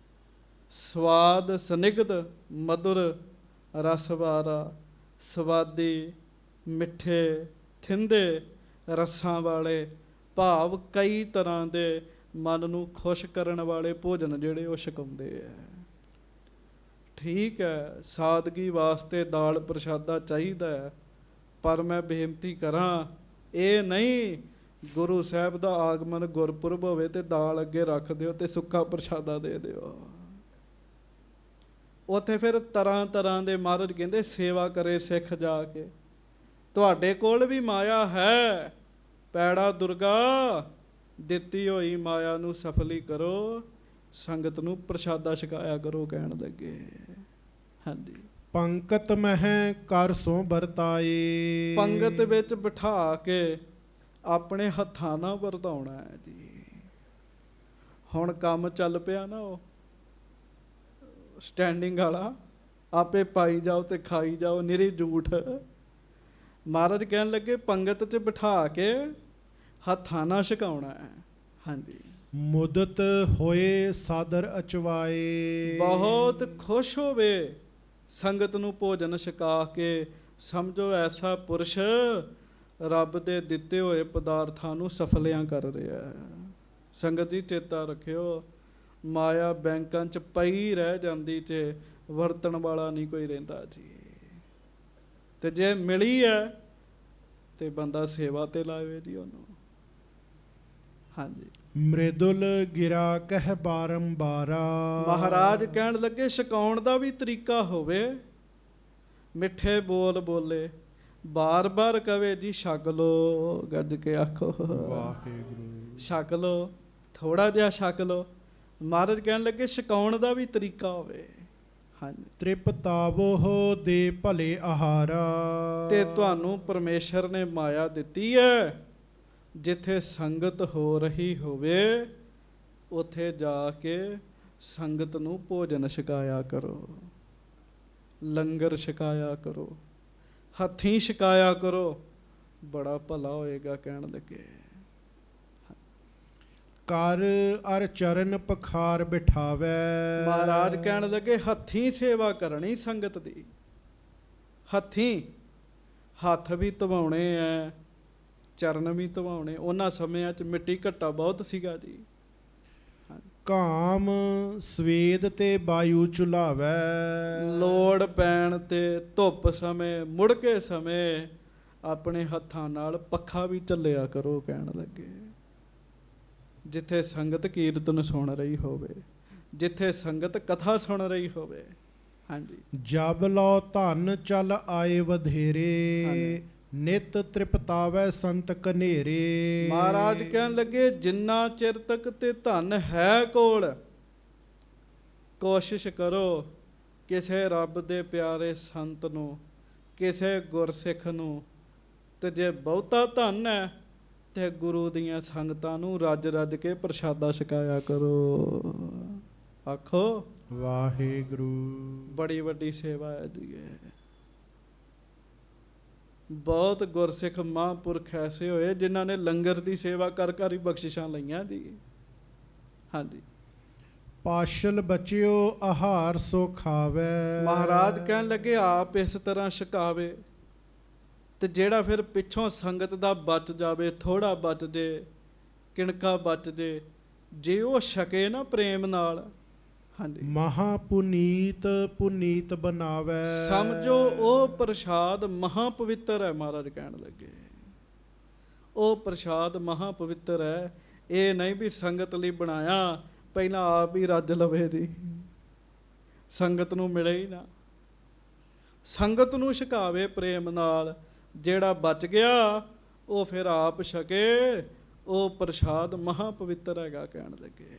ਸਵਾਦ ਸਨਿਗਧ ਮధుਰ ਰਸਵਾਰਾ। ਸਵਾਦੀ, ਮਿੱਠੇ, ਥਿੰਦੇ ਰਸਾਂ ਵਾਲੇ, ਭਾਵ ਕਈ ਤਰ੍ਹਾਂ ਦੇ ਮਨ ਨੂੰ ਖੁਸ਼ ਕਰਨ ਵਾਲੇ ਭੋਜਨ ਜਿਹੜੇ ਉਹ ਛਕਾਉਂਦੇ ਆ। ਠੀਕ ਹੈ, ਸਾਦਗੀ ਵਾਸਤੇ ਦਾਲ ਪ੍ਰਸ਼ਾਦਾ ਚਾਹੀਦਾ ਹੈ, ਪਰ ਮੈਂ ਬੇਨਤੀ ਕਰਾਂ ਇਹ ਨਹੀਂ ਗੁਰੂ ਸਾਹਿਬ ਦਾ ਆਗਮਨ ਗੁਰਪੁਰਬ ਹੋਵੇ ਤੇ ਦਾਲ ਅੱਗੇ ਰੱਖ ਦਿਓ ਤੇ ਸੁੱਕਾ ਪ੍ਰਸ਼ਾਦਾ ਦੇ ਦਿਓ। ਉੱਥੇ ਫਿਰ ਤਰ੍ਹਾਂ ਤਰ੍ਹਾਂ ਦੇ ਮਹਾਰਾਜ ਕਹਿੰਦੇ ਸੇਵਾ ਕਰੇ ਸਿੱਖ ਜਾ ਕੇ। ਤੁਹਾਡੇ ਕੋਲ ਵੀ ਮਾਇਆ ਹੈ, ਪੈੜਾ ਦੁਰਗਾ ਦਿੱਤੀ ਹੋਈ ਮਾਇਆ ਨੂੰ ਸਫਲੀ ਕਰੋ, ਸੰਗਤ ਨੂੰ ਪ੍ਰਸ਼ਾਦਾ ਛਕਾਇਆ ਕਰੋ ਕਹਿਣ ਲੱਗੇ। ਹਾਂਜੀ। ਪੰਕਤ ਮਹਿ ਕਰ ਸੋ ਵਰਤਾਏ। ਪੰਗਤ ਵਿੱਚ ਬਿਠਾ ਕੇ ਆਪਣੇ ਹੱਥਾਂ ਨਾਲ ਵਰਤਾਉਣਾ ਹੈ ਜੀ। ਹੁਣ ਕੰਮ ਚੱਲ ਪਿਆ ਨਾ ਉਹ ਸਟੈਂਡਿੰਗ ਵਾਲਾ, ਆਪੇ ਪਾਈ ਜਾਓ ਤੇ ਖਾਈ ਜਾਓ, ਨਿਰੀ ਝੂਠ। ਮਹਾਰਾਜ ਕਹਿਣ ਲੱਗੇ ਪੰਗਤ 'ਚ ਬਿਠਾ ਕੇ ਹੱਥਾਂ ਨਾਲ ਛਕਾਉਣਾ ਹੈ। ਹਾਂਜੀ। ਮੁਦਤ ਹੋਏ ਸਾਦਰ ਅਚਵਾਏ। ਬਹੁਤ ਖੁਸ਼ ਹੋਵੇ ਸੰਗਤ ਨੂੰ ਭੋਜਨ ਛਕਾ ਕੇ। ਸਮਝੋ ਐਸਾ ਪੁਰਸ਼ ਰੱਬ ਦੇ ਦਿੱਤੇ ਹੋਏ ਪਦਾਰਥਾਂ ਨੂੰ ਸਫਲਿਆਂ ਕਰ ਰਿਹਾ ਹੈ। ਸੰਗਤ ਜੀ ਚੇਤਾ ਰੱਖਿਓ, ਮਾਇਆ ਬੈਂਕਾਂ 'ਚ ਪਈ ਰਹਿ ਜਾਂਦੀ ਤੇ ਵਰਤਣ ਵਾਲਾ ਨਹੀਂ ਕੋਈ ਰਹਿੰਦਾ ਜੀ। ਤੇ ਜੇ ਮਿਲੀ ਹੈ ਤੇ ਬੰਦਾ ਸੇਵਾ ਤੇ ਲਾਵੇ ਜੀ ਉਹਨੂੰ। ਹਾਂਜੀ। ਮ੍ਰਿਦੁਲ ਗਿਰਾ ਕਹਿ ਬਾਰੰਬਾਰਾ। ਮਹਾਰਾਜ ਕਹਿਣ ਲੱਗੇ ਛਕਾਉਣ ਦਾ ਵੀ ਤਰੀਕਾ ਹੋਵੇ। ਮਿੱਠੇ ਬੋਲ ਬੋਲੇ, ਬਾਰ-ਬਾਰ ਕਵੇ ਜੀ ਛਕ ਲੋ, ਗੱਜ ਕੇ ਆਖੋ ਵਾਹਿਗੁਰੂ। ਛਕ ਲੋ, ਥੋੜਾ ਜਿਹਾ ਛਕ ਲੋ। ਮਹਾਰਾਜ ਕਹਿਣ ਲੱਗੇ ਛਕਾਉਣ ਦਾ ਵੀ ਤਰੀਕਾ ਹੋਵੇ। ਹਾਂਜੀ। ਤ੍ਰਿਪਤਾਵੋ ਦੇ ਭਲੇ ਆਹਾਰਾ। ਤੇ ਤੁਹਾਨੂੰ ਪਰਮੇਸ਼ਰ ਨੇ ਮਾਇਆ ਦਿੱਤੀ ਹੈ, ਜਿੱਥੇ ਸੰਗਤ ਹੋ ਰਹੀ ਹੋਵੇ ਉੱਥੇ ਜਾ ਕੇ ਸੰਗਤ ਨੂੰ ਭੋਜਨ ਛਕਾਇਆ ਕਰੋ, ਲੰਗਰ ਛਕਾਇਆ ਕਰੋ, ਹੱਥੀਂ ਛਕਾਇਆ ਕਰੋ, ਬੜਾ ਭਲਾ ਹੋਏਗਾ ਕਹਿਣ ਲੱਗੇ। ਕਰ ਅਰ ਚਰਨ ਪਖਾਰ ਬਿਠਾਵੇ। ਮਹਾਰਾਜ ਕਹਿਣ ਲੱਗੇ ਹੱਥੀਂ ਸੇਵਾ ਕਰਨੀ ਸੰਗਤ ਦੀ। ਹੱਥੀਂ, ਹੱਥ ਵੀ ਧਵਾਉਣੇ ਐ, ਚਰਨ ਵੀ ਧਵਾਉਣੇ। ਉਹਨਾਂ ਸਮਿਆਂ 'ਚ ਮਿੱਟੀ ਘੱਟਾ ਬਹੁਤ ਸੀਗਾ ਜੀ। ਕਾਮ ਸਵੇਦ ਤੇ ਵਾਯੂ ਚੁਲਾਵੇ। ਲੋੜ ਪੈਣ ਤੇ ਧੁੱਪ ਸਮੇਂ, ਮੁੜਕੇ ਸਮੇਂ ਆਪਣੇ ਹੱਥਾਂ ਨਾਲ ਪੱਖਾ ਵੀ ਝੱਲਿਆ ਕਰੋ ਕਹਿਣ ਲੱਗੇ। ਜਿੱਥੇ ਸੰਗਤ ਕੀਰਤਨ ਸੁਣ ਰਹੀ ਹੋਵੇ, ਜਿੱਥੇ ਸੰਗਤ ਕਥਾ ਸੁਣ ਰਹੀ ਹੋਵੇ। ਹਾਂਜੀ। ਜਬ ਲੋ ਧਨ ਚਲ ਆਏ ਵਧੇਰੇ। ਨਿਤ ਤ੍ਰਿਪਤਾਵੈ ਸੰਤ ਕਨੇਰੇ। ਮਹਾਰਾਜ ਕਹਿਣ ਲੱਗੇ ਜਿੰਨਾ ਚਿਰ ਤੱਕ ਤੇ ਧਨ ਹੈ ਕੋਲ, ਕੋਸ਼ਿਸ਼ ਕਰੋ ਕਿਸੇ ਰੱਬ ਦੇ ਪਿਆਰੇ ਸੰਤ ਨੂੰ, ਕਿਸੇ ਗੁਰਸਿੱਖ ਨੂੰ, ਤੇ ਜੇ ਬਹੁਤਾ ਧਨ ਹੈ ਤੇ ਗੁਰੂ ਦੀਆਂ ਸੰਗਤਾਂ ਨੂੰ ਰੱਜ ਰੱਜ ਕੇ ਪ੍ਰਸ਼ਾਦਾ ਛਕਾਇਆ ਕਰੋ। ਆਖੋ ਵਾਹਿਗੁਰੂ। ਬੜੀ ਵੱਡੀ ਸੇਵਾ ਹੈ ਜੀ ਇਹ। ਬਹੁਤ ਗੁਰਸਿੱਖ ਮਹਾਂਪੁਰਖ ਐਸੇ ਹੋਏ ਜਿਨ੍ਹਾਂ ਨੇ ਲੰਗਰ ਦੀ ਸੇਵਾ ਕਰ ਕਰ ਹੀ ਬਖਸ਼ਿਸ਼ਾਂ ਲਈਆਂ ਜੀ। ਹਾਂਜੀ। ਪਾਸ਼ਲ ਬਚਿਓ ਆਹਾਰ ਸੋ ਖਾਵੇ। ਮਹਾਰਾਜ ਕਹਿਣ ਲੱਗੇ ਆਪ ਇਸ ਤਰ੍ਹਾਂ ਛਕਾਵੇ ਤੇ ਜਿਹੜਾ ਫਿਰ ਪਿੱਛੋਂ ਸੰਗਤ ਦਾ ਬਚ ਜਾਵੇ, ਥੋੜਾ ਬਚ ਜੇ, ਕਿਣਕਾ ਬਚ ਜੇ, ਜੇ ਉਹ ਛਕੇ ਨਾ ਪ੍ਰੇਮ ਨਾਲ। ਹਾਂਜੀ। ਮਹਾ ਪੁਨੀਤ ਪੁਨੀਤ ਬਣਾਵੇ। ਸਮਝੋ ਉਹ ਪ੍ਰਸ਼ਾਦ ਮਹਾ ਪਵਿੱਤਰ ਹੈ। ਮਹਾਰਾਜ ਕਹਿਣ ਲੱਗੇ ਉਹ ਪ੍ਰਸ਼ਾਦ ਮਹਾ ਪਵਿੱਤਰ ਹੈ। ਇਹ ਨਹੀਂ ਵੀ ਸੰਗਤ ਲਈ ਬਣਾਇਆ, ਪਹਿਲਾਂ ਆਪ ਹੀ ਰੱਜ ਲਵੇ ਜੀ, ਸੰਗਤ ਨੂੰ ਮਿਲੇ ਹੀ ਨਾ। ਸੰਗਤ ਨੂੰ ਛਕਾਵੇ ਪ੍ਰੇਮ ਨਾਲ, ਜਿਹੜਾ ਬਚ ਗਿਆ ਉਹ ਫਿਰ ਆਪ ਛਕੇ, ਉਹ ਪ੍ਰਸ਼ਾਦ ਮਹਾ ਪਵਿੱਤਰ ਹੈਗਾ ਕਹਿਣ ਲੱਗੇ।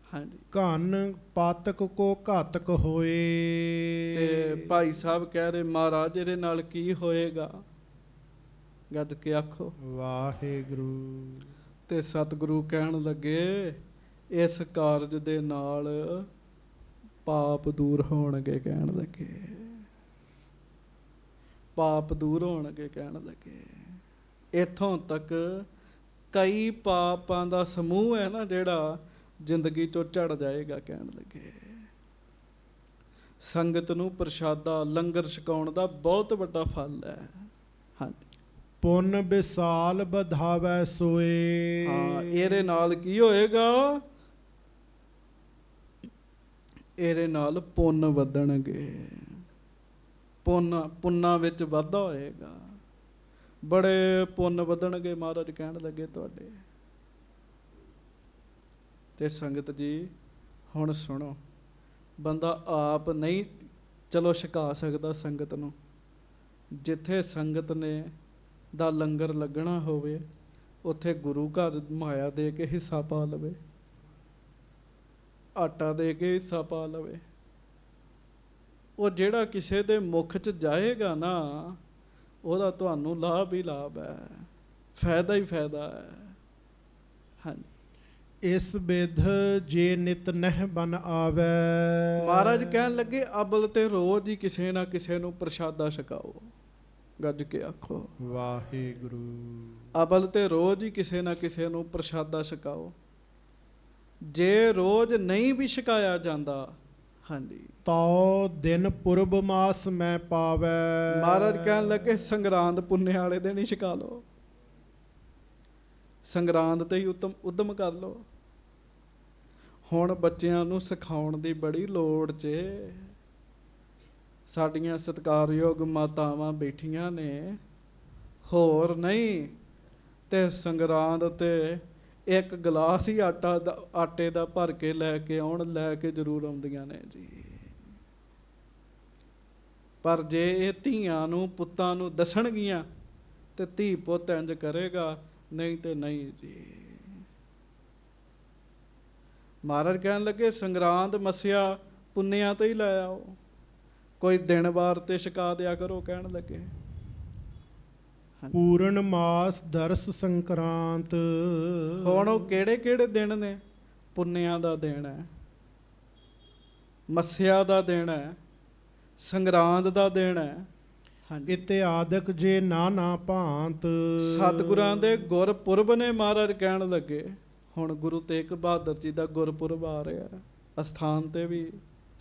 ਹਾਂਜੀ, ਘਨ ਪਾਤਕ ਕੋ ਘਾਤਕ ਹੋਏ। ਤੇ ਭਾਈ ਸਾਹਿਬ ਕਹਿ ਰਹੇ ਮਹਾਰਾਜ ਇਹਦੇ ਨਾਲ ਕੀ ਹੋਏਗਾ, ਗੱਜ ਕੇ ਆਖੋ ਵਾਹਿਗੁਰੂ। ਤੇ ਸਤਿਗੁਰੂ ਕਹਿਣ ਲੱਗੇ ਇਸ ਕਾਰਜ ਦੇ ਨਾਲ ਪਾਪ ਦੂਰ ਹੋਣਗੇ ਕਹਿਣ ਲੱਗੇ, ਪਾਪ ਦੂਰ ਹੋਣਗੇ ਕਹਿਣ ਲੱਗੇ। ਇੱਥੋਂ ਤੱਕ ਕਈ ਪਾਪਾਂ ਦਾ ਸਮੂਹ ਹੈ ਨਾ ਜਿਹੜਾ ਜ਼ਿੰਦਗੀ ਚੋਂ ਝੜ ਜਾਏਗਾ ਕਹਿਣ ਲੱਗੇ। ਸੰਗਤ ਨੂੰ ਪ੍ਰਸ਼ਾਦਾ ਲੰਗਰ ਛਕਾਉਣ ਦਾ ਬਹੁਤ ਵੱਡਾ ਫਲ ਹੈ। ਹਾਂਜੀ, ਪੁੰਨ ਵਿਸਾਲ ਵਧਾਵੈ ਸੋਏ। ਹਾਂ, ਇਹਦੇ ਨਾਲ ਕੀ ਹੋਏਗਾ, ਇਹਦੇ ਨਾਲ ਪੁੰਨ ਵਧਣਗੇ, ਪੁੰਨਾਂ ਵਿੱਚ ਵਾਧਾ ਹੋਏਗਾ, ਬੜੇ ਪੁੰਨ ਵਧਣਗੇ ਮਹਾਰਾਜ ਕਹਿਣ ਲੱਗੇ ਤੁਹਾਡੇ। ਤੇ ਸੰਗਤ ਜੀ ਹੁਣ ਸੁਣੋ, ਬੰਦਾ ਆਪ ਨਹੀਂ ਚਲੋ ਛਕਾ ਸਕਦਾ ਸੰਗਤ ਨੂੰ, ਜਿੱਥੇ ਸੰਗਤ ਨੇ ਦਾ ਲੰਗਰ ਲੱਗਣਾ ਹੋਵੇ ਉੱਥੇ ਗੁਰੂ ਘਰ ਮਾਇਆ ਦੇ ਕੇ ਹਿੱਸਾ ਪਾ ਲਵੇ, ਆਟਾ ਦੇ ਕੇ ਹਿੱਸਾ ਪਾ ਲਵੇ। ਉਹ ਜਿਹੜਾ ਕਿਸੇ ਦੇ ਮੁਖ 'ਚ ਜਾਏਗਾ ਨਾ ਉਹਦਾ ਤੁਹਾਨੂੰ ਲਾਭ ਹੀ ਲਾਭ ਹੈ, ਫਾਇਦਾ ਹੀ ਫਾਇਦਾ ਹੈ। ਹਾਂਜੀ, ਇਸ ਬਿਧ ਜੇ ਨਿਤ ਨਹਿ ਬਨ ਆਵੈ। ਮਹਾਰਾਜ ਕਹਿਣ ਲੱਗੇ ਅਬਲ ਤੇ ਰੋਜ਼ ਹੀ ਕਿਸੇ ਨਾ ਕਿਸੇ ਨੂੰ ਪ੍ਰਸ਼ਾਦਾ ਛਕਾਓ, ਗੱਜ ਕੇ ਆਖੋ ਵਾਹਿਗੁਰੂ। ਅਬਲ ਤੇ ਰੋਜ਼ ਹੀ ਕਿਸੇ ਨਾ ਕਿਸੇ ਨੂੰ ਪ੍ਰਸ਼ਾਦਾ ਛਕਾਓ। ਜੇ ਰੋਜ਼ ਨਹੀਂ ਵੀ ਛਕਾਇਆ ਜਾਂਦਾ, ਹਾਂਜੀ, ਤਉ ਦਿਨ ਪੁਰਬ ਮਾਸ ਮੈਂ ਪਾਵੈ। ਮਹਾਰਾਜ ਕਹਿਣ ਲੱਗੇ ਸੰਗਰਾਂਦ ਪੁੰਨੇ ਵਾਲੇ ਦਿਨ ਹੀ ਛਕਾ ਲਓ, ਸੰਗਰਾਂਦ ਤੇ ਹੀ ਉਦਮ ਕਰ ਲਓ। ਹੁਣ ਬੱਚਿਆਂ ਨੂੰ ਸਿਖਾਉਣ ਦੀ ਬੜੀ ਲੋੜ 'ਚ, ਸਾਡੀਆਂ ਸਤਿਕਾਰਯੋਗ ਮਾਤਾਵਾਂ ਬੈਠੀਆਂ ਨੇ, ਹੋਰ ਨਹੀਂ ਤੇ ਸੰਗਰਾਂਦ ਤੇ ਇੱਕ ਗਲਾਸ ਹੀ ਆਟੇ ਦਾ ਭਰ ਕੇ ਲੈ ਕੇ ਆਉਣ, ਲੈ ਕੇ ਜ਼ਰੂਰ ਆਉਂਦੀਆਂ ਨੇ ਜੀ। ਪਰ ਜੇ ਇਹ ਧੀਆਂ ਨੂੰ ਪੁੱਤਾਂ ਨੂੰ ਦੱਸਣਗੀਆਂ ਤੇ ਧੀ ਪੁੱਤ ਇੰਜ ਕਰੇਗਾ, ਨਹੀਂ ਤੇ ਨਹੀਂ ਜੀ। ਮਹਾਰਾਜ ਕਹਿਣ ਲੱਗੇ ਸੰਗਰਾਂਦ ਮੱਸਿਆ ਪੁੰਨਿਆਂ ਤੇ ਹੀ ਲੈ ਆਓ, ਕੋਈ ਦਿਨ ਵਾਰ ਤੇ ਛਕਾ ਦਿਆ ਕਰੋ ਕਹਿਣ ਲੱਗੇ। ਪੂਰਨ ਮਾਸ ਦਰਸ ਸੰਕਰਾਂਤ। ਹੁਣ ਉਹ ਕਿਹੜੇ ਕਿਹੜੇ ਦਿਨ ਨੇ? ਪੁੰਨਿਆਂ ਦਾ ਦਿਨ ਹੈ, ਮੱਸਿਆ ਦਾ ਦਿਨ ਹੈ, ਸੰਗਰਾਂਦ ਦਾ ਦਿਨ ਹੈ। ਹਾਂਜੀ, ਇਤਿਆਦਿਕ ਜੇ ਨਾਨਾ ਭਾਂਤ। ਸਤਿਗੁਰਾਂ ਦੇ ਗੁਰਪੁਰਬ ਨੇ। ਮਹਾਰਾਜ ਕਹਿਣ ਲੱਗੇ ਹੁਣ ਗੁਰੂ ਤੇਗ ਬਹਾਦਰ ਜੀ ਦਾ ਗੁਰਪੁਰਬ ਆ ਰਿਹਾ, ਅਸਥਾਨ ਤੇ ਵੀ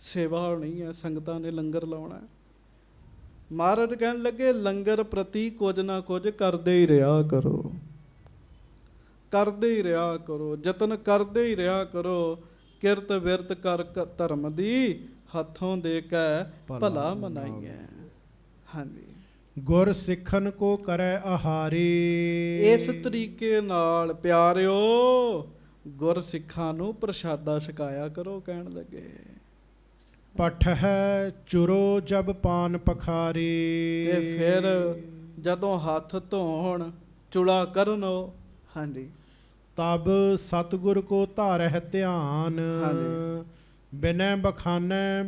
ਸੇਵਾ ਹੋਣੀ ਹੈ, ਸੰਗਤਾਂ ਨੇ ਲੰਗਰ ਲਾਉਣਾ। ਮਹਾਰਾਜ ਕਹਿਣ ਲੱਗੇ ਲੰਗਰ ਪ੍ਰਤੀ ਕੁਝ ਨਾ ਕੁਝ ਕਰਦੇ ਹੀ ਰਿਹਾ ਕਰੋ, ਕਰਦੇ ਹੀ ਰਿਹਾ ਕਰੋ, ਯਤਨ ਕਰਦੇ ਹੀ ਰਿਹਾ ਕਰੋ। ਕਿਰਤ ਵਿਰਤ ਕਰ ਧਰਮ ਦੀ, ਹੱਥੋਂ ਦੇ ਕੇ ਭਲਾ ਮਨਾਈਐ। ਹਾਂਜੀ, ਗੁਰ ਸਿੱਖਨ ਕੋ ਕਰੈ ਆਹਾਰੀ। ਇਸ ਤਰੀਕੇ ਨਾਲ ਪਿਆਰਿਓ ਗੁਰ ਸਿੱਖਾਂ ਨੂੰ ਪ੍ਰਸ਼ਾਦਾ ਛਕਾਇਆ ਕਰੋ ਕਹਿਣ ਲੱਗੇ। ਪਠ ਹੈ ਚੁਰੋ ਜਬ ਪਾਨ ਪਖਾਰੀ। ਤੇ ਫਿਰ ਜਦੋਂ ਹੱਥ ਧੋਣ ਚੁਲਾ ਕਰਨੋ, ਹਾਂਜੀ, ਤਬ ਸਤਿਗੁਰ ਕੋ ਧਾਰਹਿ ਧਿਆਨ। ਹਾਂਜੀ, ਬਿਨੈ ਬਖਾਨੈ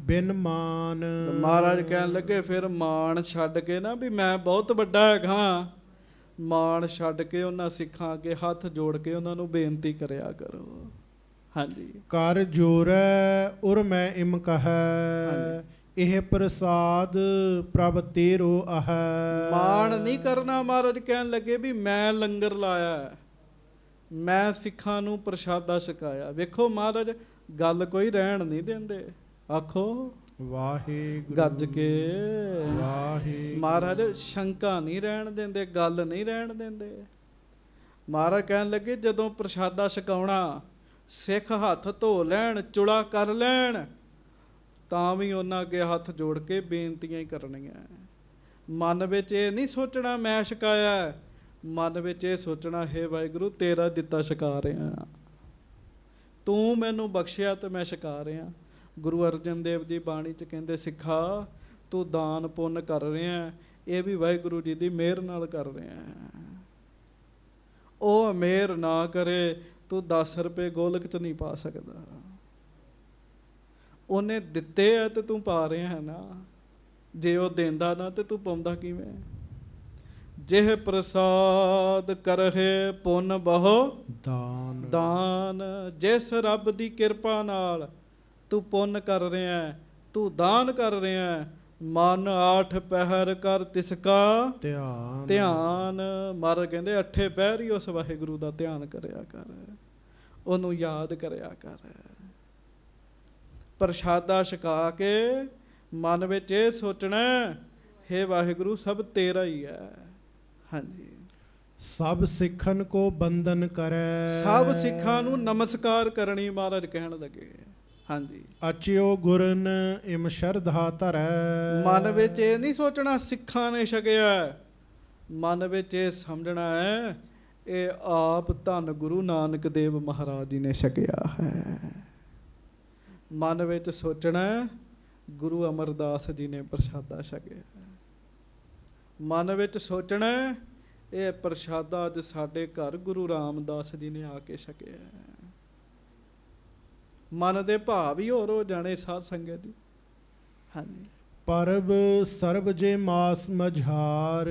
ਬਿਨ ਮਾਨ। ਮਹਾਰਾਜ ਕਹਿਣ ਲੱਗੇ ਫਿਰ ਮਾਣ ਛੱਡ ਕੇ ਨਾ ਵੀ ਮੈਂ ਬਹੁਤ ਵੱਡਾ ਹੈਗਾ, ਮਾਣ ਛੱਡ ਕੇ ਉਹਨਾਂ ਸਿੱਖਾਂ ਅੱਗੇ ਹੱਥ ਜੋੜ ਕੇ ਉਹਨਾਂ ਨੂੰ ਬੇਨਤੀ ਕਰਿਆ ਕਰੋ। ਹਾਂਜੀ, ਕਰ ਜੋਰੈ ਉਰ ਮੈਂ ਇਮ ਕਹੈ। ਇਹ ਪ੍ਰਸਾਦ ਪ੍ਰਭ ਤੇਰੋ ਆਹੈ। ਮਾਣ ਨਹੀਂ ਕਰਨਾ। ਮਹਾਰਾਜ ਕਹਿਣ ਲੱਗੇ ਵੀ ਮੈਂ ਲੰਗਰ ਲਾਇਆ, ਮੈਂ ਸਿੱਖਾਂ ਨੂੰ ਪ੍ਰਸ਼ਾਦਾ ਛਕਾਇਆ। ਵੇਖੋ ਮਹਾਰਾਜ ਗੱਲ ਕੋਈ ਰਹਿਣ ਨਹੀਂ ਦਿੰਦੇ। ਆਖੋ ਵਾਹਿਗੁਰੂ, ਗੱਜ ਕੇ ਵਾਹਿਗੁਰੂ। ਮਹਾਰਾਜ ਸ਼ੰਕਾ ਨਹੀਂ ਰਹਿਣ ਦਿੰਦੇ, ਗੱਲ ਨਹੀਂ ਰਹਿਣ ਦਿੰਦੇ। ਮਹਾਰਾਜ ਕਹਿਣ ਲੱਗੇ ਜਦੋਂ ਪ੍ਰਸ਼ਾਦਾ ਛਕਾਉਣਾ, ਸਿੱਖ ਹੱਥ ਧੋ ਲੈਣ, ਚੁਲਾ ਕਰ ਲੈਣ, ਤਾਂ ਵੀ ਉਹਨਾਂ ਅੱਗੇ ਹੱਥ ਜੋੜ ਕੇ ਬੇਨਤੀਆਂ ਹੀ ਕਰਨੀਆਂ। ਮਨ ਵਿੱਚ ਇਹ ਨਹੀਂ ਸੋਚਣਾ ਮੈਂ ਛਕਾਇਆ, ਮਨ ਵਿੱਚ ਇਹ ਸੋਚਣਾ, ਹੈ ਵਾਹਿਗੁਰੂ ਤੇਰਾ ਦਿੱਤਾ ਛਕਾ ਰਿਹਾ, ਤੂੰ ਮੈਨੂੰ ਬਖਸ਼ਿਆ ਤੇ ਮੈਂ ਛਕਾ ਰਿਹਾ। ਗੁਰੂ ਅਰਜਨ ਦੇਵ ਜੀ ਬਾਣੀ 'ਚ ਕਹਿੰਦੇ, ਸਿੱਖਾ ਤੂੰ ਦਾਨ ਪੁੰਨ ਕਰ ਰਿਹਾ, ਇਹ ਵੀ ਵਾਹਿਗੁਰੂ ਜੀ ਦੀ ਮਿਹਰ ਨਾਲ ਕਰ ਰਿਹਾ। ਉਹ ਮਿਹਰ ਨਾ ਕਰੇ ਤੂੰ 10 ਰੁਪਏ ਗੋਲਕ 'ਚ ਨਹੀਂ ਪਾ ਸਕਦਾ। ਉਹਨੇ ਦਿੱਤੇ ਆ ਤੇ ਤੂੰ ਪਾ ਰਿਹਾ ਹੈ ਨਾ, ਜੇ ਉਹ ਦਿੰਦਾ ਨਾ ਤੇ ਤੂੰ ਪਾਉਂਦਾ ਕਿਵੇਂ? ਜਿਹ ਪ੍ਰਸਾਦ ਕਰਹਿ ਪੁੰਨ ਬਹੁ ਦਾਨ। ਜਿਸ ਰੱਬ ਦੀ ਕਿਰਪਾ ਨਾਲ ਤੂੰ ਪੁੰਨ ਕਰ ਰਿਹਾ, ਤੂੰ ਦਾਨ ਕਰ ਰਿਹਾ, ਮਨ 8 ਪਹਿਰ ਕਰ ਤਿਸਕਾ ਧਿਆਨ। ਮਹਾਰਾਜ ਕਹਿੰਦੇ 8 ਪਹਿਰ ਹੀ ਉਸ ਵਾਹਿਗੁਰੂ ਦਾ ਧਿਆਨ ਕਰਿਆ ਕਰ, ਉਹਨੂੰ ਯਾਦ ਕਰਿਆ ਕਰ। ਪ੍ਰਸ਼ਾਦਾ ਛਕਾ ਕੇ ਮਨ ਵਿੱਚ ਇਹ ਸੋਚਣਾ, ਹੇ ਵਾਹਿਗੁਰੂ ਸਭ ਤੇਰਾ ਹੀ ਹੈ। ਹਾਂਜੀ, ਸਭ ਸਿੱਖਨ ਕੋ ਬੰਧਨ ਕਰੈ। ਸਭ ਸਿੱਖਾਂ ਨੂੰ ਨਮਸਕਾਰ ਕਰਨੀ ਮਹਾਰਾਜ ਕਹਿਣ ਲੱਗੇ। ਹਾਂਜੀ, ਅਚਿਓ ਗੁਰਨ ਇਮ ਸ਼ਰਧਾ ਧਰੈ। ਮਨ ਵਿੱਚ ਇਹ ਨਹੀਂ ਸੋਚਣਾ ਸਿੱਖਾਂ ਨੇ ਛਕਿਆ, ਮਨ ਵਿੱਚ ਇਹ ਸਮਝਣਾ ਹੈ ਇਹ ਆਪ ਧੰਨ ਗੁਰੂ ਨਾਨਕ ਦੇਵ ਮਹਾਰਾਜ ਜੀ ਨੇ ਛਕਿਆ ਹੈ। ਮਨ ਵਿੱਚ ਸੋਚਣਾ ਗੁਰੂ ਅਮਰਦਾਸ ਜੀ ਨੇ ਪ੍ਰਸ਼ਾਦਾ ਛਕਿਆ। ਮਨ ਵਿੱਚ ਸੋਚਣਾ ਇਹ ਪ੍ਰਸ਼ਾਦਾ ਅੱਜ ਸਾਡੇ ਘਰ ਗੁਰੂ ਰਾਮਦਾਸ ਜੀ ਨੇ ਆ ਕੇ ਛਕਿਆ। ਮਨ ਦੇ ਭਾਵ ਹੀ ਹੋਰ ਹੋ ਜਾਣੇ ਸਾਧ ਸੰਗਤ ਜੀ। ਹਾਂਜੀ, ਪਰਬ ਸਰਬ ਜੇ ਮਾਸ ਮਝਾਰ।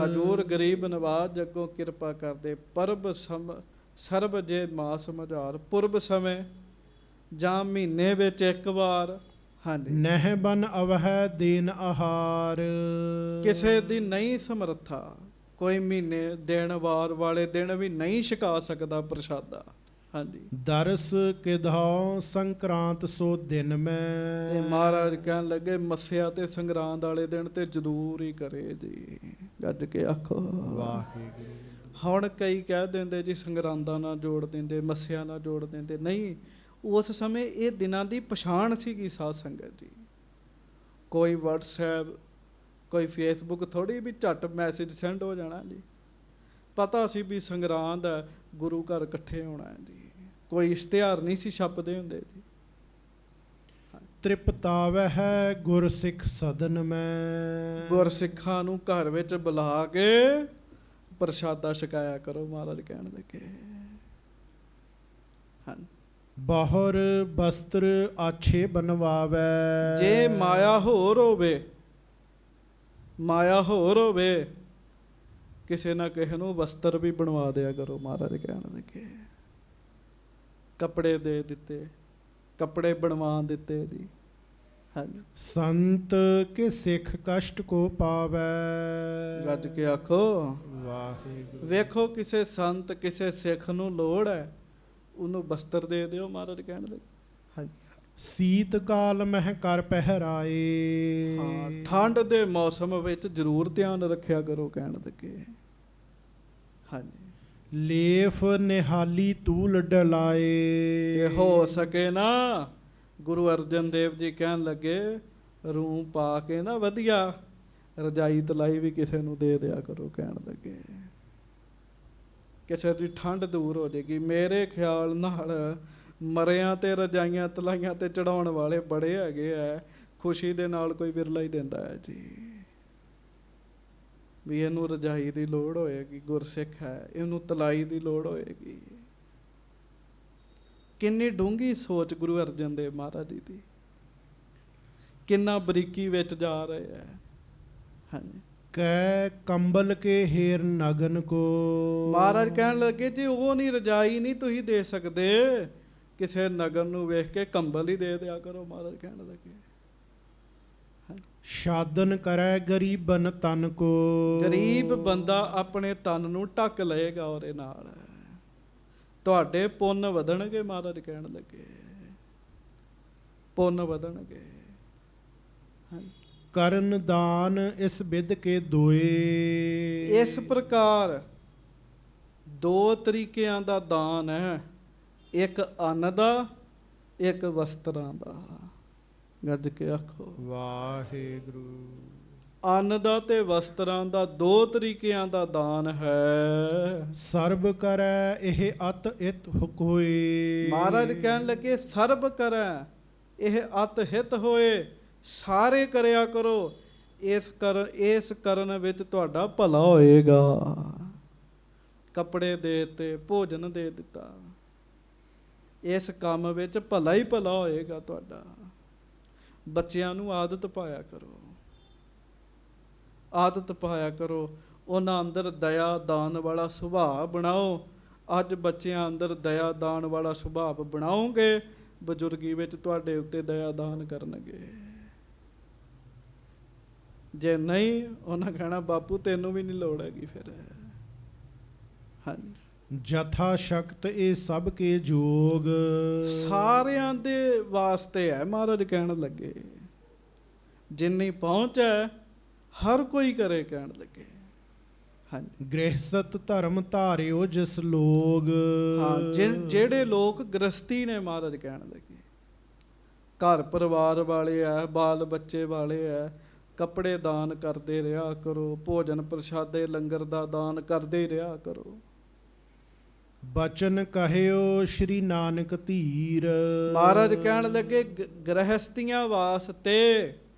ਹਜੂਰ ਗਰੀਬ ਨਵਾਜ ਜੱਗੋਂ ਕਿਰਪਾ ਕਰਦੇ। ਪਰਬ ਸਰਬ ਜੇ ਮਾਸ ਮਝਾਰ, ਪੁਰਬ ਸਮੇਂ ਜਾਂ ਮਹੀਨੇ ਵਿੱਚ ਇੱਕ ਵਾਰ। ਹਾਂਜੀ, ਨਹਿ ਬਨ ਅਵਹਿ ਦੇਨ ਆਹਾਰ। ਕਿਸੇ ਦੀ ਨਹੀਂ ਸਮਰੱਥਾ, ਕੋਈ ਮਹੀਨੇ ਦਿਨ ਵਾਰ ਵਾਲੇ ਦਿਨ ਵੀ ਨਹੀਂ ਛਕਾ ਸਕਦਾ ਪ੍ਰਸ਼ਾਦਾ। ਹਾਂਜੀ, ਦਰਸ ਕਿਧਾਉ ਸੰਕਰਾਂਤ ਸੋ ਦਿਨ ਮੈਂ। ਤੇ ਮਹਾਰਾਜ ਕਹਿਣ ਲੱਗੇ ਮੱਸਿਆ ਤੇ ਸੰਗਰਾਂਦ ਵਾਲੇ ਦਿਨ ਤੇ ਜ਼ਰੂਰ ਹੀ ਕਰੇ ਜੀ, ਗੱਜ ਕੇ ਆਖੋ ਵਾਹਿਗੁਰੂ। ਹੁਣ ਕਈ ਕਹਿ ਦਿੰਦੇ ਜੀ ਸੰਗਰਾਂਦਾਂ ਨਾਲ ਜੋੜ ਦਿੰਦੇ, ਮੱਸਿਆ ਨਾਲ ਜੋੜ ਦਿੰਦੇ। ਨਹੀਂ, ਉਸ ਸਮੇਂ ਇਹ ਦਿਨਾਂ ਦੀ ਪਛਾਣ ਸੀਗੀ ਸਾਧ ਸੰਗਤ ਜੀ। ਕੋਈ ਵਟਸਐਪ, ਕੋਈ ਫੇਸਬੁੱਕ ਥੋੜੀ ਵੀ ਝੱਟ ਮੈਸੇਜ ਸੈਂਡ ਹੋ ਜਾਣਾ ਜੀ। ਪਤਾ ਸੀ ਵੀ ਸੰਗਰਾਂਦ ਹੈ, ਗੁਰੂ ਘਰ ਇਕੱਠੇ ਹੋਣਾ ਹੈ ਜੀ। ਕੋਈ ਇਸ਼ਤਿਹਾਰ ਨਹੀਂ ਸੀ ਛਪਦੇ ਹੁੰਦੇ ਜੀ। ਤ੍ਰਿਪਤਾਵੈ ਹੈ ਗੁਰਸਿੱਖ ਸਦਨ ਮੈਂ। ਗੁਰਸਿੱਖਾਂ ਨੂੰ ਘਰ ਵਿੱਚ ਬੁਲਾ ਕੇ ਪ੍ਰਸ਼ਾਦਾ ਛਕਾਇਆ ਕਰੋ, ਮਹਾਰਾਜ ਕਹਿਣ ਲੱਗੇ। ਹਾਂ, ਬਾਹਰ ਬਸਤਰ ਆਛੇ ਬਣਵਾਵੇ। ਜੇ ਮਾਇਆ ਹੋਰ ਹੋਵੇ, ਮਾਇਆ ਹੋਰ ਹੋਵੇ, ਕਿਸੇ ਨਾ ਕਿਸੇ ਨੂੰ ਵਸਤਰ ਵੀ ਬਣਵਾ ਦਿਆ ਕਰੋ, ਮਹਾਰਾਜ ਕਹਿਣ ਲੱਗੇ। ਕੱਪੜੇ ਦੇ ਦਿੱਤੇ, ਕੱਪੜੇ ਬਣਵਾ ਦਿੱਤੇ ਜੀ। ਹਾਂਜੀ, ਸੰਤ ਕੇ ਸਿੱਖ ਕਸ਼ਟ ਕੋ ਪਾਵੇ। ਗੱਜ ਕੇ ਆਖੋ ਵਾਹਿਗੁਰੂ। ਵੇਖੋ ਕਿਸੇ ਸੰਤ ਕਿਸੇ ਸਿੱਖ ਨੂੰ ਲੋੜ ਹੈ, ਉਹਨੂੰ ਵਸਤਰ ਦੇ ਦਿਓ, ਮਹਾਰਾਜ ਕਹਿਣ ਲੱਗੇ। ਹਾਂਜੀ, ਸੀਤ ਕਾਲ ਮਹਿ ਕਰ ਪਹਿਰਾਏ। ਹਾਂ, ਠੰਡ ਦੇ ਮੌਸਮ ਵਿੱਚ ਜ਼ਰੂਰ ਧਿਆਨ ਰੱਖਿਆ ਕਰੋ, ਕਹਿਣ ਲੱਗੇ। ਹਾਂਜੀ, ਲੇਫ ਨਿਹਾਲੀ ਤੂਲ ਡਲਾਏ। ਜੇ ਹੋ ਸਕੇ ਨਾ, ਗੁਰੂ ਅਰਜਨ ਦੇਵ ਜੀ ਕਹਿਣ ਲੱਗੇ ਰੂੰ ਪਾ ਕੇ ਨਾ ਵਧੀਆ ਰਜਾਈ ਤਲਾਈ ਵੀ ਕਿਸੇ ਨੂੰ ਦੇ ਦਿਆ ਕਰੋ, ਕਹਿਣ ਲੱਗੇ। ਕਿਸੇ ਦੀ ਠੰਡ ਦੂਰ ਹੋ ਜਾਏਗੀ। ਮੇਰੇ ਖਿਆਲ ਨਾਲ ਮਰਿਆਂ ਤੇ ਰਜਾਈਆਂ ਤਲਾਈਆਂ ਤੇ ਚੜਾਉਣ ਵਾਲੇ ਬੜੇ ਹੈਗੇ ਆ, ਖੁਸ਼ੀ ਦੇ ਨਾਲ ਕੋਈ ਵਿਰਲਾ ਹੀ ਦਿੰਦਾ ਹੈ ਜੀ ਵੀ ਇਹਨੂੰ ਰਜਾਈ ਦੀ ਲੋੜ ਹੋਏਗੀ, ਗੁਰਸਿੱਖ ਹੈ, ਇਹਨੂੰ ਤਲਾਈ ਦੀ ਲੋੜ ਹੋਏਗੀ। ਕਿੰਨੀ ਡੂੰਘੀ ਸੋਚ ਗੁਰੂ ਅਰਜਨ ਦੇਵ ਮਹਾਰਾਜ ਜੀ ਦੀ, ਕਿੰਨਾ ਬਰੀਕੀ ਵਿੱਚ ਜਾ ਰਹੇ ਹੈ। ਹਾਂਜੀ, ਕੈ ਕੰਬਲ ਕੇ ਹੇਰ ਨਗਨ ਕੋ। ਮਹਾਰਾਜ ਕਹਿਣ ਲੱਗੇ ਜੀ ਉਹ ਨਹੀਂ, ਰਜਾਈ ਨਹੀਂ ਤੁਸੀਂ ਦੇ ਸਕਦੇ, ਕਿਸੇ ਨਗਨ ਨੂੰ ਵੇਖ ਕੇ ਕੰਬਲ ਹੀ ਦੇ ਦਿਆ ਕਰੋ, ਮਹਾਰਾਜ ਕਹਿਣ ਲੱਗੇ। ਸ਼ਾਦਨ ਕਰੈ ਗਰੀਬਨ ਤਨ ਕੋ। ਗਰੀਬ ਬੰਦਾ ਆਪਣੇ ਤਨ ਨੂੰ ਢੱਕ ਲਏਗਾ ਉਹਦੇ ਨਾਲ, ਤੁਹਾਡੇ ਪੁੰਨ ਵਧਣਗੇ, ਮਹਾਰਾਜ ਕਹਿਣ ਲੱਗੇ। ਪੁੰਨ ਵਧਣਗੇ। ਕਰਨ ਦਾਨ ਇਸ ਵਿਦ ਕੇ ਦੋਏ। ਇਸ ਪ੍ਰਕਾਰ ਦੋ ਤਰੀਕਿਆਂ ਦਾ ਦਾਨ ਹੈ, ਇੱਕ ਅੰਨ ਦਾ, ਇੱਕ ਵਸਤਰਾਂ ਦਾ। ਗੱਜ ਕੇ ਆਖੋ ਵਾਹਿਗੁਰੂ। ਅੰਨ ਦਾ ਤੇ ਵਸਤਰਾਂ ਦਾ ਦੋ ਤਰੀਕਿਆਂ ਦਾ ਦਾਨ ਹੈ। ਸਰਬ ਕਰੈ ਇਹ ਅਤ ਇਤ ਹੋਏ। ਮਹਾਰਾਜ ਕਹਿਣ ਲੱਗੇ ਸਰਬ ਕਰੈ ਇਹ ਅਤ ਹਿਤ ਹੋਏ, ਸਾਰੇ ਕਰਿਆ ਕਰੋ, ਇਸ ਕਰਨ ਵਿੱਚ ਤੁਹਾਡਾ ਭਲਾ ਹੋਏਗਾ। ਕੱਪੜੇ ਦੇ ਦਿੱਤੇ, ਭੋਜਨ ਦੇ ਦਿੱਤਾ, ਇਸ ਕੰਮ ਵਿੱਚ ਭਲਾ ਹੀ ਭਲਾ ਹੋਏਗਾ ਤੁਹਾਡਾ। ਬੱਚਿਆਂ ਨੂੰ ਆਦਤ ਪਾਇਆ ਕਰੋ, ਆਦਤ ਪਾਇਆ ਕਰੋ, ਉਹਨਾਂ ਅੰਦਰ ਦਇਆ ਦਾਨ ਵਾਲਾ ਸੁਭਾਅ ਬਣਾਓ। ਅੱਜ ਬੱਚਿਆਂ ਅੰਦਰ ਦਇਆ ਦਾਨ ਵਾਲਾ ਸੁਭਾਅ ਬਣਾਓਗੇ, ਬਜ਼ੁਰਗੀ ਵਿੱਚ ਤੁਹਾਡੇ ਉੱਤੇ ਦਇਆ ਦਾਨ ਕਰਨਗੇ। ਜੇ ਨਹੀਂ, ਉਹਨਾਂ ਕਹਿਣਾ ਬਾਪੂ ਤੈਨੂੰ ਵੀ ਨਹੀਂ ਲੋੜ ਹੈਗੀ। ਫਿਰ ਹਾਂਜੀ, ਜਥਾ ਸ਼ਕਤ ਇਹ ਸਭ ਕੇ ਜੋਗ। ਸਾਰਿਆਂ ਦੇ ਵਾਸਤੇ ਹੈ। ਮਹਾਰਾਜ ਕਹਿਣ ਲੱਗੇ ਜਿੰਨੀ ਪਹੁੰਚ ਹੈ ਹਰ ਕੋਈ ਕਰੇ, ਕਹਿਣ ਲੱਗੇ। ਹਾਂਜੀ, ਗ੍ਰਹਿਸਤ ਧਰਮ ਧਾਰਿਓ ਜਿਸ ਲੋਗ। ਹਾਂ, ਜਿਹੜੇ ਲੋਕ ਗ੍ਰਸਤੀ ਨੇ, ਮਹਾਰਾਜ ਕਹਿਣ ਲੱਗੇ ਘਰ ਪਰਿਵਾਰ ਵਾਲੇ ਆ, ਬਾਲ ਬੱਚੇ ਵਾਲੇ ਆ, ਕੱਪੜੇ ਦਾਨ ਕਰਦੇ ਰਿਹਾ ਕਰੋ, ਭੋਜਨ ਪ੍ਰਸ਼ਾਦੇ ਲੰਗਰ ਦਾ ਦਾਨ ਕਰਦੇ ਰਿਹਾ ਕਰੋ। ਬਚਨ ਕਹਿਓ ਸ਼੍ਰੀ ਨਾਨਕ ਧੀਰ। ਮਹਾਰਾਜ ਕਹਿਣ ਲੱਗੇ ਗ੍ਰਹਸਤੀਆਂ ਵਾਸਤੇ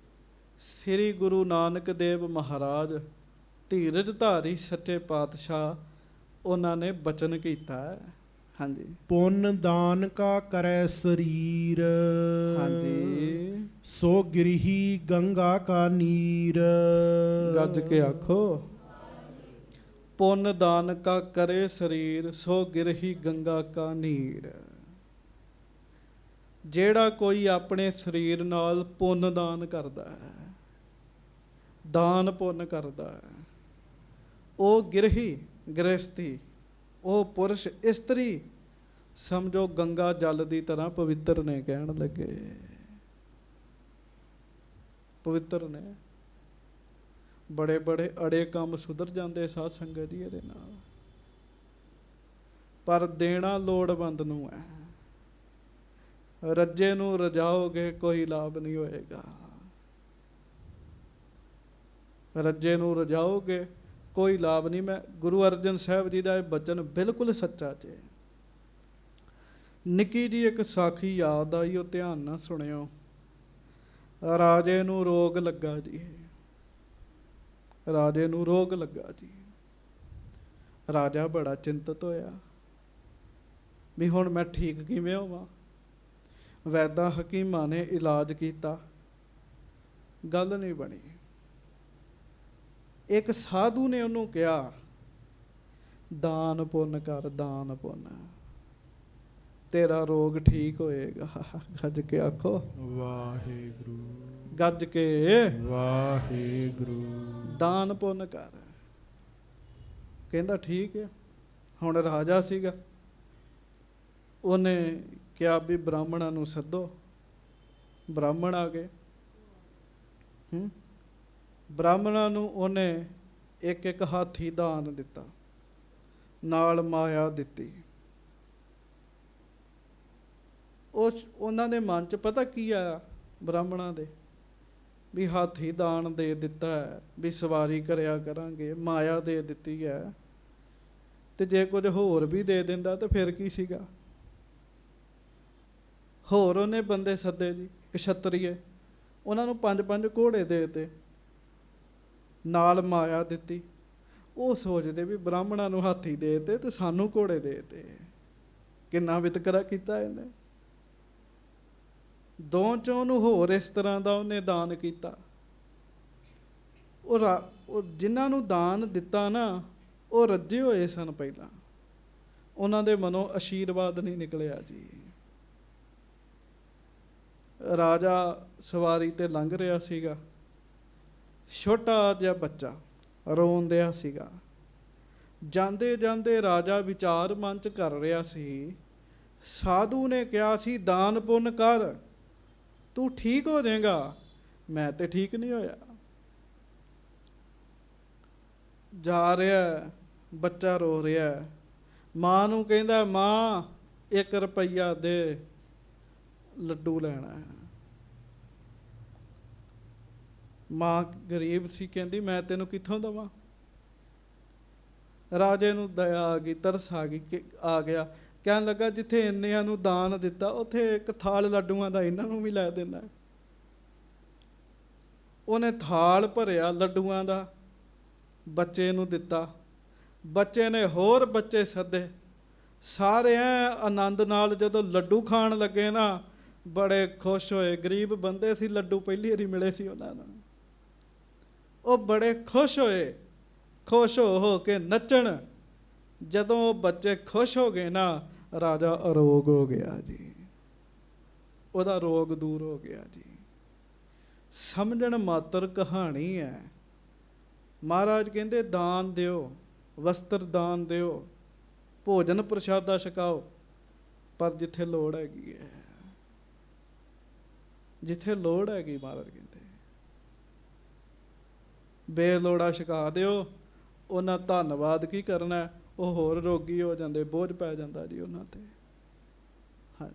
ਸ੍ਰੀ ਗੁਰੂ ਨਾਨਕ ਦੇਵ ਮਹਾਰਾਜ ਧੀਰਜ ਧਾਰੀ ਸੱਚੇ ਪਾਤਸ਼ਾਹ, ਉਹਨਾਂ ਨੇ ਬਚਨ ਕੀਤਾ ਹੈ। ਹਾਂਜੀ, ਪੁੰਨ ਦਾਨ ਕਾ ਕਰੈ ਸਰੀਰ। ਹਾਂਜੀ, ਸੋ ਗਿਰਹੀ ਗੰਗਾ ਕਾ ਨੀਰ। ਗੱਜ ਕੇ ਆਖੋ, ਪੁੰਨ ਦਾਨ ਕਾ ਕਰੇ ਸਰੀਰ, ਸੋ ਗਿਰਹੀ ਗੰਗਾ ਕਾ ਨੀਰ। ਜਿਹੜਾ ਕੋਈ ਆਪਣੇ ਸਰੀਰ ਨਾਲ ਪੁੰਨ ਦਾਨ ਕਰਦਾ ਹੈ, ਦਾਨ ਪੁੰਨ ਕਰਦਾ ਹੈ, ਉਹ ਗਿਰਹੀ ਗ੍ਰਹਸਥੀ, ਉਹ ਪੁਰਸ਼ ਇਸਤਰੀ ਸਮਝੋ ਗੰਗਾ ਜਲ ਦੀ ਤਰ੍ਹਾਂ ਪਵਿੱਤਰ ਨੇ। ਕਹਿਣ ਲੱਗੇ ਪਵਿੱਤਰ ਨੇ, ਬੜੇ ਬੜੇ ਅੜੇ ਕੰਮ ਸੁਧਰ ਜਾਂਦੇ ਸਾਧ ਸੰਗਤ ਜੀ ਇਹਦੇ ਨਾਲ। ਪਰ ਦੇਣਾ ਲੋੜਵੰਦ ਨੂੰ ਹੈ। ਰੱਜੇ ਨੂੰ ਰਜਾਓਗੇ ਕੋਈ ਲਾਭ ਨਹੀਂ ਹੋਏਗਾ। ਰੱਜੇ ਨੂੰ ਰਜਾਓਗੇ ਕੋਈ ਲਾਭ ਨਹੀਂ। ਮੈਂ ਗੁਰੂ ਅਰਜਨ ਸਾਹਿਬ ਜੀ ਦਾ ਇਹ ਬਚਨ ਬਿਲਕੁਲ ਸੱਚਾ ਜੇ। ਨਿੱਕੀ ਜੀ ਇੱਕ ਸਾਖੀ ਯਾਦ ਆਈ, ਉਹ ਧਿਆਨ ਨਾਲ ਸੁਣਿਓ। ਰਾਜੇ ਨੂੰ ਰੋਗ ਲੱਗਾ ਜੀ, ਰਾਜੇ ਨੂੰ ਰੋਗ ਲੱਗਾ ਜੀ। ਰਾਜਾ ਬੜਾ ਚਿੰਤਤ ਹੋਇਆ ਵੀ ਹੁਣ ਮੈਂ ਠੀਕ ਕਿਵੇਂ ਹੋਵਾਂ। ਵੈਦਾਂ ਹਕੀਮਾਂ ਨੇ ਇਲਾਜ ਕੀਤਾ, ਗੱਲ ਨਹੀਂ ਬਣੀ। ਇੱਕ ਸਾਧੂ ਨੇ ਉਹਨੂੰ ਕਿਹਾ ਦਾਨ ਪੁੰਨ ਕਰ, ਦਾਨ ਪੁੰਨ, ਤੇਰਾ ਰੋਗ ਠੀਕ ਹੋਏਗਾ। ਗੱਜ ਕੇ ਆਖੋ ਵਾਹਿਗੁਰੂ। ਗੱਜ ਕੇ ਵਾਹਿਗੁਰੂ। ਦਾਨ ਪੁੰਨ ਕਰ। ਕਹਿੰਦਾ ਠੀਕ ਹੈ। ਹੁਣ ਰਾਜਾ ਸੀਗਾ, ਉਹਨੇ ਕਿਹਾ ਵੀ ਬ੍ਰਾਹਮਣਾਂ ਨੂੰ ਸੱਦੋ। ਬ੍ਰਾਹਮਣ ਆ ਗਏ। ਬ੍ਰਾਹਮਣਾਂ ਨੂੰ ਉਹਨੇ ਇੱਕ ਇੱਕ ਹਾਥੀ ਦਾਨ ਦਿੱਤਾ, ਨਾਲ ਮਾਇਆ ਦਿੱਤੀ। ਉਹਨਾਂ ਦੇ ਮਨ 'ਚ ਪਤਾ ਕੀ ਆਇਆ ਬ੍ਰਾਹਮਣਾਂ ਦੇ, ਵੀ ਹਾਥੀ ਦਾਨ ਦੇ ਦਿੱਤਾ ਹੈ, ਵੀ ਸਵਾਰੀ ਕਰਿਆ ਕਰਾਂਗੇ, ਮਾਇਆ ਦੇ ਦਿੱਤੀ ਹੈ, ਤੇ ਜੇ ਕੁਝ ਹੋਰ ਵੀ ਦੇ ਦਿੰਦਾ ਤਾਂ ਫਿਰ ਕੀ ਸੀਗਾ। ਹੋਰ ਉਹਨੇ ਬੰਦੇ ਸੱਦੇ ਜੀ, ਕਸ਼ਤਰੀਏ, ਉਹਨਾਂ ਨੂੰ 5-5 ਘੋੜੇ ਦੇ ਦਿੱਤੇ, ਨਾਲ ਮਾਇਆ ਦਿੱਤੀ। ਉਹ ਸੋਚਦੇ ਵੀ ਬ੍ਰਾਹਮਣਾਂ ਨੂੰ ਹਾਥੀ ਦੇ ਦਿੱਤੇ ਤੇ ਸਾਨੂੰ ਘੋੜੇ ਦੇ ਦਿੱਤੇ, ਕਿੰਨਾ ਵਿਤਕਰਾ ਕੀਤਾ ਇਹਨੇ। ਦੋ ਚੋਂ ਉਹਨੂੰ ਹੋਰ ਇਸ ਤਰ੍ਹਾਂ ਦਾ ਉਹਨੇ ਦਾਨ ਕੀਤਾ। ਉਹ ਜਿਨ੍ਹਾਂ ਨੂੰ ਦਾਨ ਦਿੱਤਾ ਨਾ, ਉਹ ਰੱਜੇ ਹੋਏ ਸਨ ਪਹਿਲਾਂ, ਉਹਨਾਂ ਦੇ ਮਨੋਂ ਆਸ਼ੀਰਵਾਦ ਨਹੀਂ ਨਿਕਲਿਆ ਜੀ। ਰਾਜਾ ਸਵਾਰੀ ਤੇ ਲੰਘ ਰਿਹਾ ਸੀਗਾ, ਛੋਟਾ ਜਿਹਾ ਬੱਚਾ ਰੋਣ ਦਿਆ ਸੀਗਾ। ਜਾਂਦੇ ਜਾਂਦੇ ਰਾਜਾ ਵਿਚਾਰ ਮਨ 'ਚ ਕਰ ਰਿਹਾ ਸੀ, ਸਾਧੂ ਨੇ ਕਿਹਾ ਸੀ ਦਾਨ ਪੁੰਨ ਕਰ, ਤੂੰ ਠੀਕ ਹੋ ਜਾਏਗਾ, ਮੈਂ ਤੇ ਠੀਕ ਨਹੀਂ ਹੋਇਆ। ਜਾ ਰਿਹਾ ਬੱਚਾ, ਰੋ ਰਿਹਾ, ਮਾਂ ਨੂੰ ਕਹਿੰਦਾ ਮਾਂ 1 ਰੁਪਈਆ ਦੇ, ਲੱਡੂ ਲੈਣਾ ਹੈ। ਮਾਂ ਗਰੀਬ ਸੀ, ਕਹਿੰਦੀ ਮੈਂ ਤੈਨੂੰ ਕਿੱਥੋਂ ਦੇਵਾਂ। ਰਾਜੇ ਨੂੰ ਦਇਆ ਆ ਗਈ, ਤਰਸ ਆ ਗਈ, ਆ ਗਿਆ, ਕਹਿਣ ਲੱਗਾ ਜਿੱਥੇ ਇੰਨਿਆਂ ਨੂੰ ਦਾਨ ਦਿੱਤਾ ਉੱਥੇ ਇੱਕ ਥਾਲ ਲੱਡੂਆਂ ਦਾ ਇਹਨਾਂ ਨੂੰ ਵੀ ਲੈ ਦੇਣਾ। ਉਹਨੇ ਥਾਲ ਭਰਿਆ ਲੱਡੂਆਂ ਦਾ, ਬੱਚੇ ਨੂੰ ਦਿੱਤਾ। ਬੱਚੇ ਨੇ ਹੋਰ ਬੱਚੇ ਸੱਦੇ, ਸਾਰੇ ਆਨੰਦ ਨਾਲ ਜਦੋਂ ਲੱਡੂ ਖਾਣ ਲੱਗੇ ਨਾ, ਬੜੇ ਖੁਸ਼ ਹੋਏ। ਗਰੀਬ ਬੰਦੇ ਸੀ, ਲੱਡੂ ਪਹਿਲੀ ਵਾਰੀ ਮਿਲੇ ਸੀ ਉਹਨਾਂ ਨੂੰ। ਉਹ ਬੜੇ ਖੁਸ਼ ਹੋਏ, ਖੁਸ਼ ਹੋ ਕੇ ਨੱਚਣ। ਜਦੋਂ ਉਹ ਬੱਚੇ ਖੁਸ਼ ਹੋ ਗਏ ਨਾ, ਰਾਜਾ ਅਰੋਗ ਹੋ ਗਿਆ ਜੀ, ਉਹਦਾ ਰੋਗ ਦੂਰ ਹੋ ਗਿਆ ਜੀ। ਸਮਝਣ ਮਾਤਰ ਕਹਾਣੀ ਹੈ। ਮਹਾਰਾਜ ਕਹਿੰਦੇ ਦਾਨ ਦਿਓ, ਵਸਤਰ ਦਾਨ ਦਿਓ, ਭੋਜਨ ਪ੍ਰਸ਼ਾਦਾ ਛਕਾਓ, ਪਰ ਜਿੱਥੇ ਲੋੜ ਹੈਗੀ ਹੈ, ਜਿੱਥੇ ਲੋੜ ਹੈਗੀ, ਮਹਾਰਾਜ ਕਹਿੰਦੇ ਬੇਲੋੜਾ ਛਕਾ ਦਿਓ। ਉਹਨਾਂ ਧੰਨਵਾਦ ਕੀ ਕਰਨਾ, ਉਹ ਹੋਰ ਰੋਗੀ ਹੋ ਜਾਂਦੇ, ਬੋਝ ਪੈ ਜਾਂਦਾ ਜੀ ਉਹਨਾਂ ਤੇ। ਹਾਂ,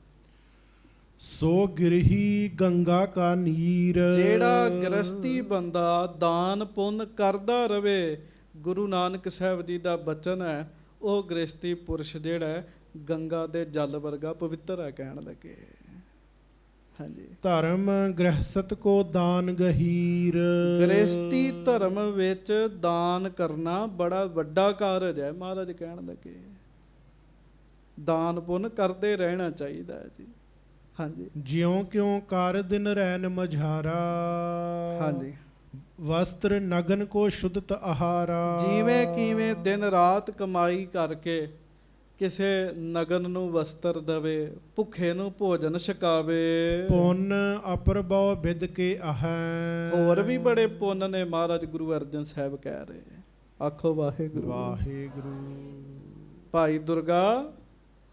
ਸੋ ਗਿਰਹੀ ਗੰਗਾ ਕਾ ਨੀਰ। ਜਿਹੜਾ ਗ੍ਰਸਤੀ ਬੰਦਾ ਦਾਨ ਪੁੰਨ ਕਰਦਾ ਰਵੇ, ਗੁਰੂ ਨਾਨਕ ਸਾਹਿਬ ਜੀ ਦਾ ਬਚਨ ਹੈ, ਉਹ ਗ੍ਰਸਤੀ ਪੁਰਸ਼ ਜਿਹੜਾ ਗੰਗਾ ਦੇ ਜਲ ਵਰਗਾ ਪਵਿੱਤਰ ਹੈ, ਕਹਿਣ ਲੱਗੇ। ਹਾਂਜੀ, ਧਰਮ ਗ੍ਰਹਸਤ ਕੋ ਦਾਨ ਗਹੀਰ। ਗ੍ਰਸਤੀ ਧਰਮ ਵਿੱਚ ਦਾਨ ਕਰਨਾ ਬੜਾ ਵੱਡਾ ਕਾਰਜ ਹੈ, ਮਹਾਰਾਜ ਕਹਿਣ ਲੱਗੇ। ਦਾਨ ਪੁੰਨ ਕਰਦੇ ਰਹਿਣਾ ਚਾਹੀਦਾ ਹੈ ਜੀ। ਹਾਂਜੀ, ਜਿਉਂ ਕਿਉਂ ਕਰ ਦਿਨ ਰੈਨ ਮਝਾਰਾ। ਹਾਂਜੀ, ਵਸਤਰ ਨਗਨ ਕੋ ਸ਼ੁੱਧਤ ਆਹਾਰਾ। ਜਿਵੇਂ ਕਿਵੇਂ ਦਿਨ ਰਾਤ ਕਮਾਈ ਕਰਕੇ ਕਿਸੇ ਨਗਨ ਨੂੰ ਵਸਤਰ ਦੇਵੇ, ਭੁੱਖੇ ਨੂੰ ਭੋਜਨ ਛਕਾਵੇ। ਪੁੰਨ ਅਪਰਭਉ ਬਿਦ ਕੇ ਆਹੈ। ਹੋਰ ਵੀ ਬੜੇ ਪੁੰਨ ਨੇ, ਮਹਾਰਾਜ ਗੁਰੂ ਅਰਜਨ ਸਾਹਿਬ ਕਹਿ ਰਹੇ। ਆਖੋ ਵਾਹਿਗੁਰੂ ਵਾਹਿਗੁਰੂ। ਭਾਈ ਦੁਰਗਾ,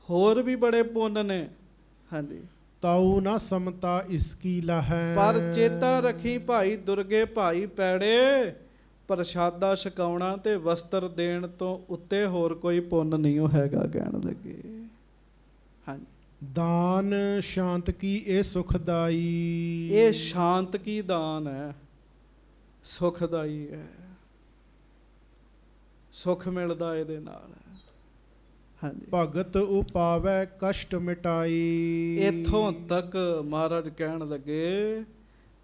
ਹੋਰ ਵੀ ਬੜੇ ਪੁੰਨ ਨੇ। ਹਾਂਜੀ, ਤਾਉ ਨਾ ਸਮਤਾ ਇਸਕੀ ਲਹੈ। ਪਰ ਚੇਤਾ ਰੱਖੀ ਭਾਈ ਦੁਰਗੇ, ਭਾਈ ਪੈੜੇ, ਪ੍ਰਸ਼ਾਦਾ ਛਕਾਉਣਾ ਤੇ ਵਸਤਰ ਦੇਣ ਤੋਂ ਉੱਤੇ ਹੋਰ ਕੋਈ ਪੁੰਨ ਨਹੀਂ ਹੈਗਾ, ਕਹਿਣ ਲੱਗੇ। ਹਾਂਜੀ, ਦਾਨ ਸ਼ਾਂਤ ਕੀ ਇਹ ਸੁਖਦਾਈ। ਇਹ ਸ਼ਾਂਤ ਕੀ ਦਾਨ ਹੈ, ਸੁਖਦਾਈ ਹੈ, ਸੁਖ ਮਿਲਦਾ ਇਹਦੇ ਨਾਲ। ਹਾਂਜੀ, ਭਗਤ ਉਪਾਵੈ ਕਸ਼ਟ ਮਿਟਾਈ। ਇੱਥੋਂ ਤੱਕ ਮਹਾਰਾਜ ਕਹਿਣ ਲੱਗੇ